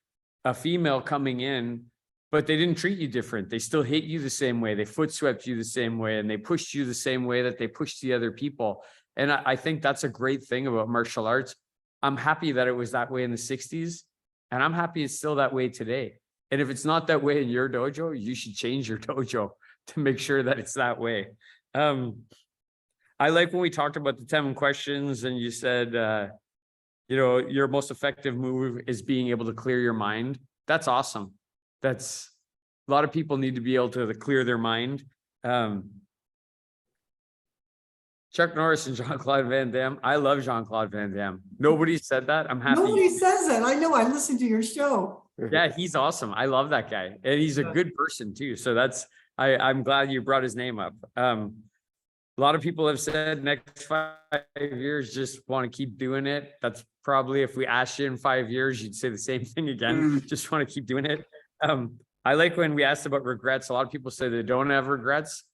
a female coming in, but they didn't treat you different. They still hit you the same way. They foot swept you the same way, and they pushed you the same way that they pushed the other people. And I think that's a great thing about martial arts. I'm happy that it was that way in the 60s, and I'm happy it's still that way today. And if it's not that way in your dojo, you should change your dojo to make sure that it's that way. I like when we talked about the 10 questions and you said, you know, your most effective move is being able to clear your mind. That's awesome. That's, a lot of people need to be able to clear their mind. Chuck Norris and Jean-Claude Van Damme. I love Jean-Claude Van Damme. Nobody said that. I'm happy. Nobody says it. I know. I listened to your show. Yeah, he's awesome. I love that guy. And he's a good person too. So that's, I'm glad you brought his name up. A lot of people have said next 5 years, just want to keep doing it. That's probably, if we asked you in 5 years, you'd say the same thing again. Just want to keep doing it. I like when we asked about regrets. A lot of people say they don't have regrets.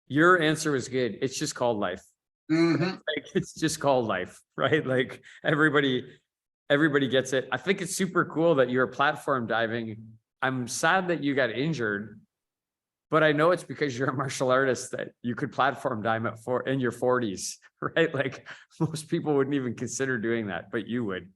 Your answer was good. It's just called life. Like, it's just called life, right? Like everybody gets it. I think it's super cool that you're platform diving. I'm sad that you got injured, but I know it's because you're a martial artist that you could platform dive in your 40s, right? Like most people wouldn't even consider doing that, but you would.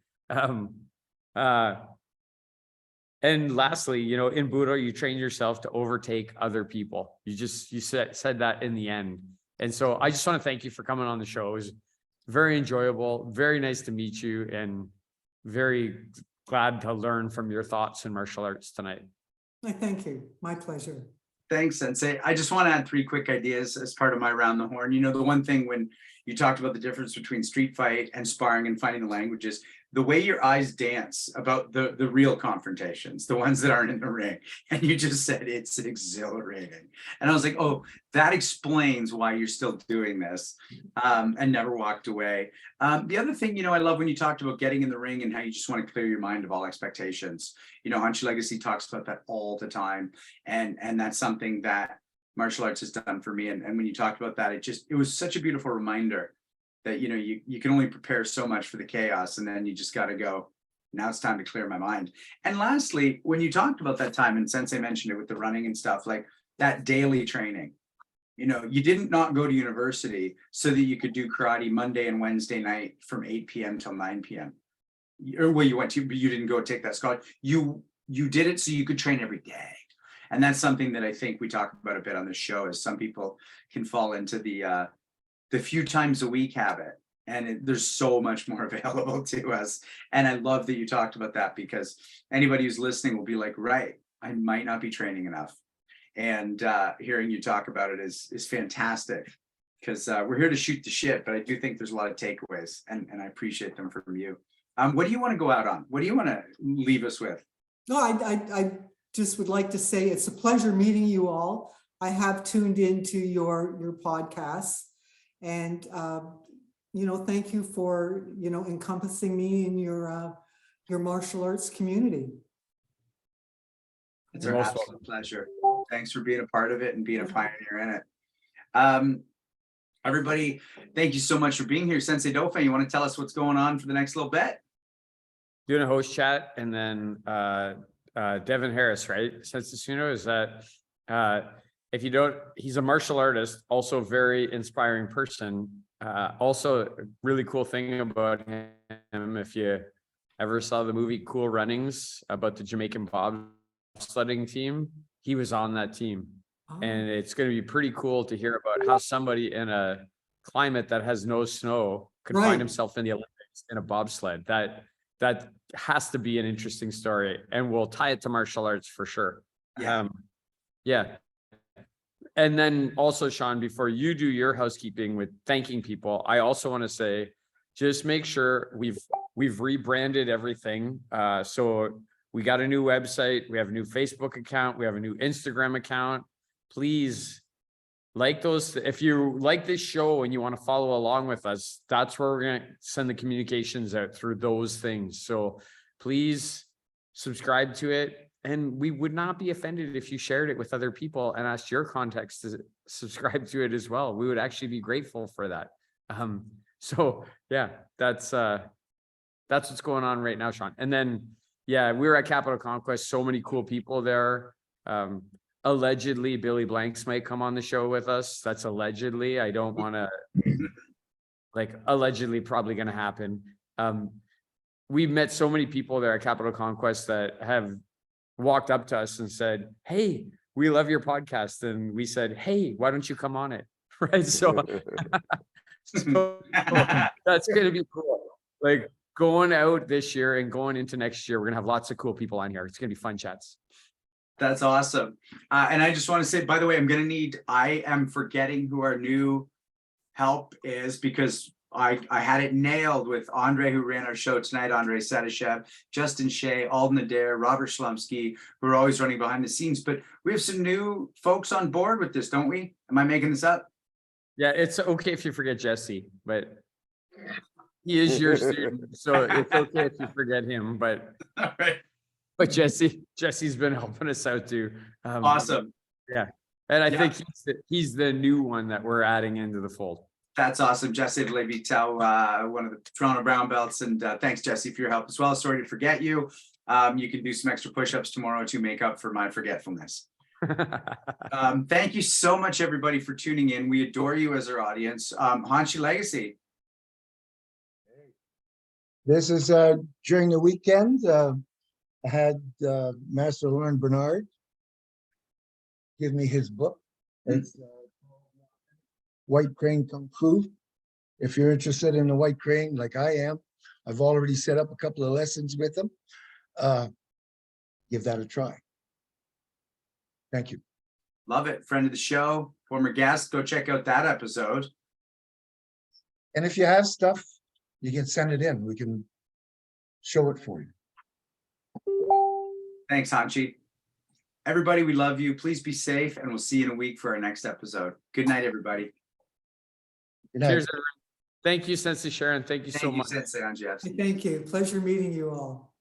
And lastly, you know, in Budo, you train yourself to overtake other people. You said that in the end. And so I just want to thank you for coming on the show. It was very enjoyable, very nice to meet you, and very glad to learn from your thoughts in martial arts tonight. I thank you. My pleasure. Thanks, Sensei. I just want to add 3 quick ideas as part of my round the horn. You know, the one thing when you talked about the difference between street fight and sparring and finding the languages, the way your eyes dance about the real confrontations, the ones that aren't in the ring. And you just said it's exhilarating. And I was like, oh, that explains why you're still doing this, and never walked away. The other thing, you know, I love when you talked about getting in the ring and how you just want to clear your mind of all expectations. You know, Hanshi Legacy talks about that all the time. And that's something that martial arts has done for me. And when you talked about that, it was such a beautiful reminder that, you know, you can only prepare so much for the chaos, and then you just got to go, now it's time to clear my mind. And lastly, when you talked about that time, and Sensei mentioned it with the running and stuff, like that daily training, you know, you didn't not go to university so that you could do karate Monday and Wednesday night from 8 p.m. till 9 p.m. Or well, you went to, but you didn't go take that scholarship. You did it so you could train every day. And that's something that I think we talk about a bit on this show, is some people can fall into the few times a week habit, and there's so much more available to us. And I love that you talked about that, because anybody who's listening will be like, right, I might not be training enough. And hearing you talk about it is fantastic, because we're here to shoot the shit, but I do think there's a lot of takeaways, and I appreciate them from you. What do you want to go out on? What do you want to leave us with? No, I just would like to say it's a pleasure meeting you all. I have tuned into your podcasts, and you know, thank you for, you know, encompassing me in your martial arts community. It's our absolute pleasure. Thanks for being a part of it and being a pioneer in it. Everybody, thank you so much for being here. Sensei Dauphin, you want to tell us what's going on for the next little bit? Doing a host chat, and then Devin Harris, right? Sensei Suno, is that if you don't, he's a martial artist, also a very inspiring person. Also a really cool thing about him, if you ever saw the movie Cool Runnings about the Jamaican bobsledding team, he was on that team. Oh. And it's going to be pretty cool to hear about how somebody in a climate that has no snow could find himself in the Olympics in a bobsled. That has to be an interesting story, and we'll tie it to martial arts for sure. Yeah. Yeah. And then also, Sean, before you do your housekeeping with thanking people, I also want to say, just make sure we've rebranded everything. So we got a new website, we have a new Facebook account, we have a new Instagram account. Please like those. If you like this show and you want to follow along with us, that's where we're going to send the communications out through those things. So please subscribe to it. And we would not be offended if you shared it with other people and asked your contacts to subscribe to it as well. We would actually be grateful for that. So yeah, that's what's going on right now, Sean. And then, yeah, we were at Capital Conquest, so many cool people there. Allegedly, Billy Blanks might come on the show with us. That's allegedly. I don't want to, allegedly probably going to happen. We've met so many people there at Capital Conquest that have walked up to us and said, hey, we love your podcast. And we said, hey, why don't you come on it? Right. So, so that's going to be cool. Like going out this year and going into next year, we're going to have lots of cool people on here. It's going to be fun chats. That's awesome. And I just want to say, by the way, I am forgetting who our new help is, because I had it nailed with Andre, who ran our show tonight, Andre Sadashev, Justin Shea, Alden Adair, Robert Shlumsky, who are always running behind the scenes. But we have some new folks on board with this, don't we? Am I making this up? Yeah, it's okay if you forget Jesse, but he is your student, so it's okay if you forget him. But All right. But Jesse's been helping us out too. Awesome. Yeah, and I think he's the new one that we're adding into the fold. That's awesome. Jesse Levitel, one of the Toronto Brown Belts. And thanks, Jesse, for your help as well. Sorry to forget you. You can do some extra push-ups tomorrow to make up for my forgetfulness. Thank you so much, everybody, for tuning in. We adore you as our audience. Hanshi Legacy. This is during the weekend. I had Master Lauren Bernard give me his book. It's White Crane Kung Fu. If you're interested in the white crane like I am, I've already set up a couple of lessons with him. Give that a try. Thank you. Love it. Friend of the show, former guest. Go check out that episode. And if you have stuff, you can send it in. We can show it for you. Thanks, Hanshi. Everybody, we love you. Please be safe, and we'll see you in a week for our next episode. Good night, everybody. Good night. Cheers, everyone. Thank you, Sensei Sharon. Thank you so much. Sensei Andrzejewski. Thank you. Pleasure meeting you all.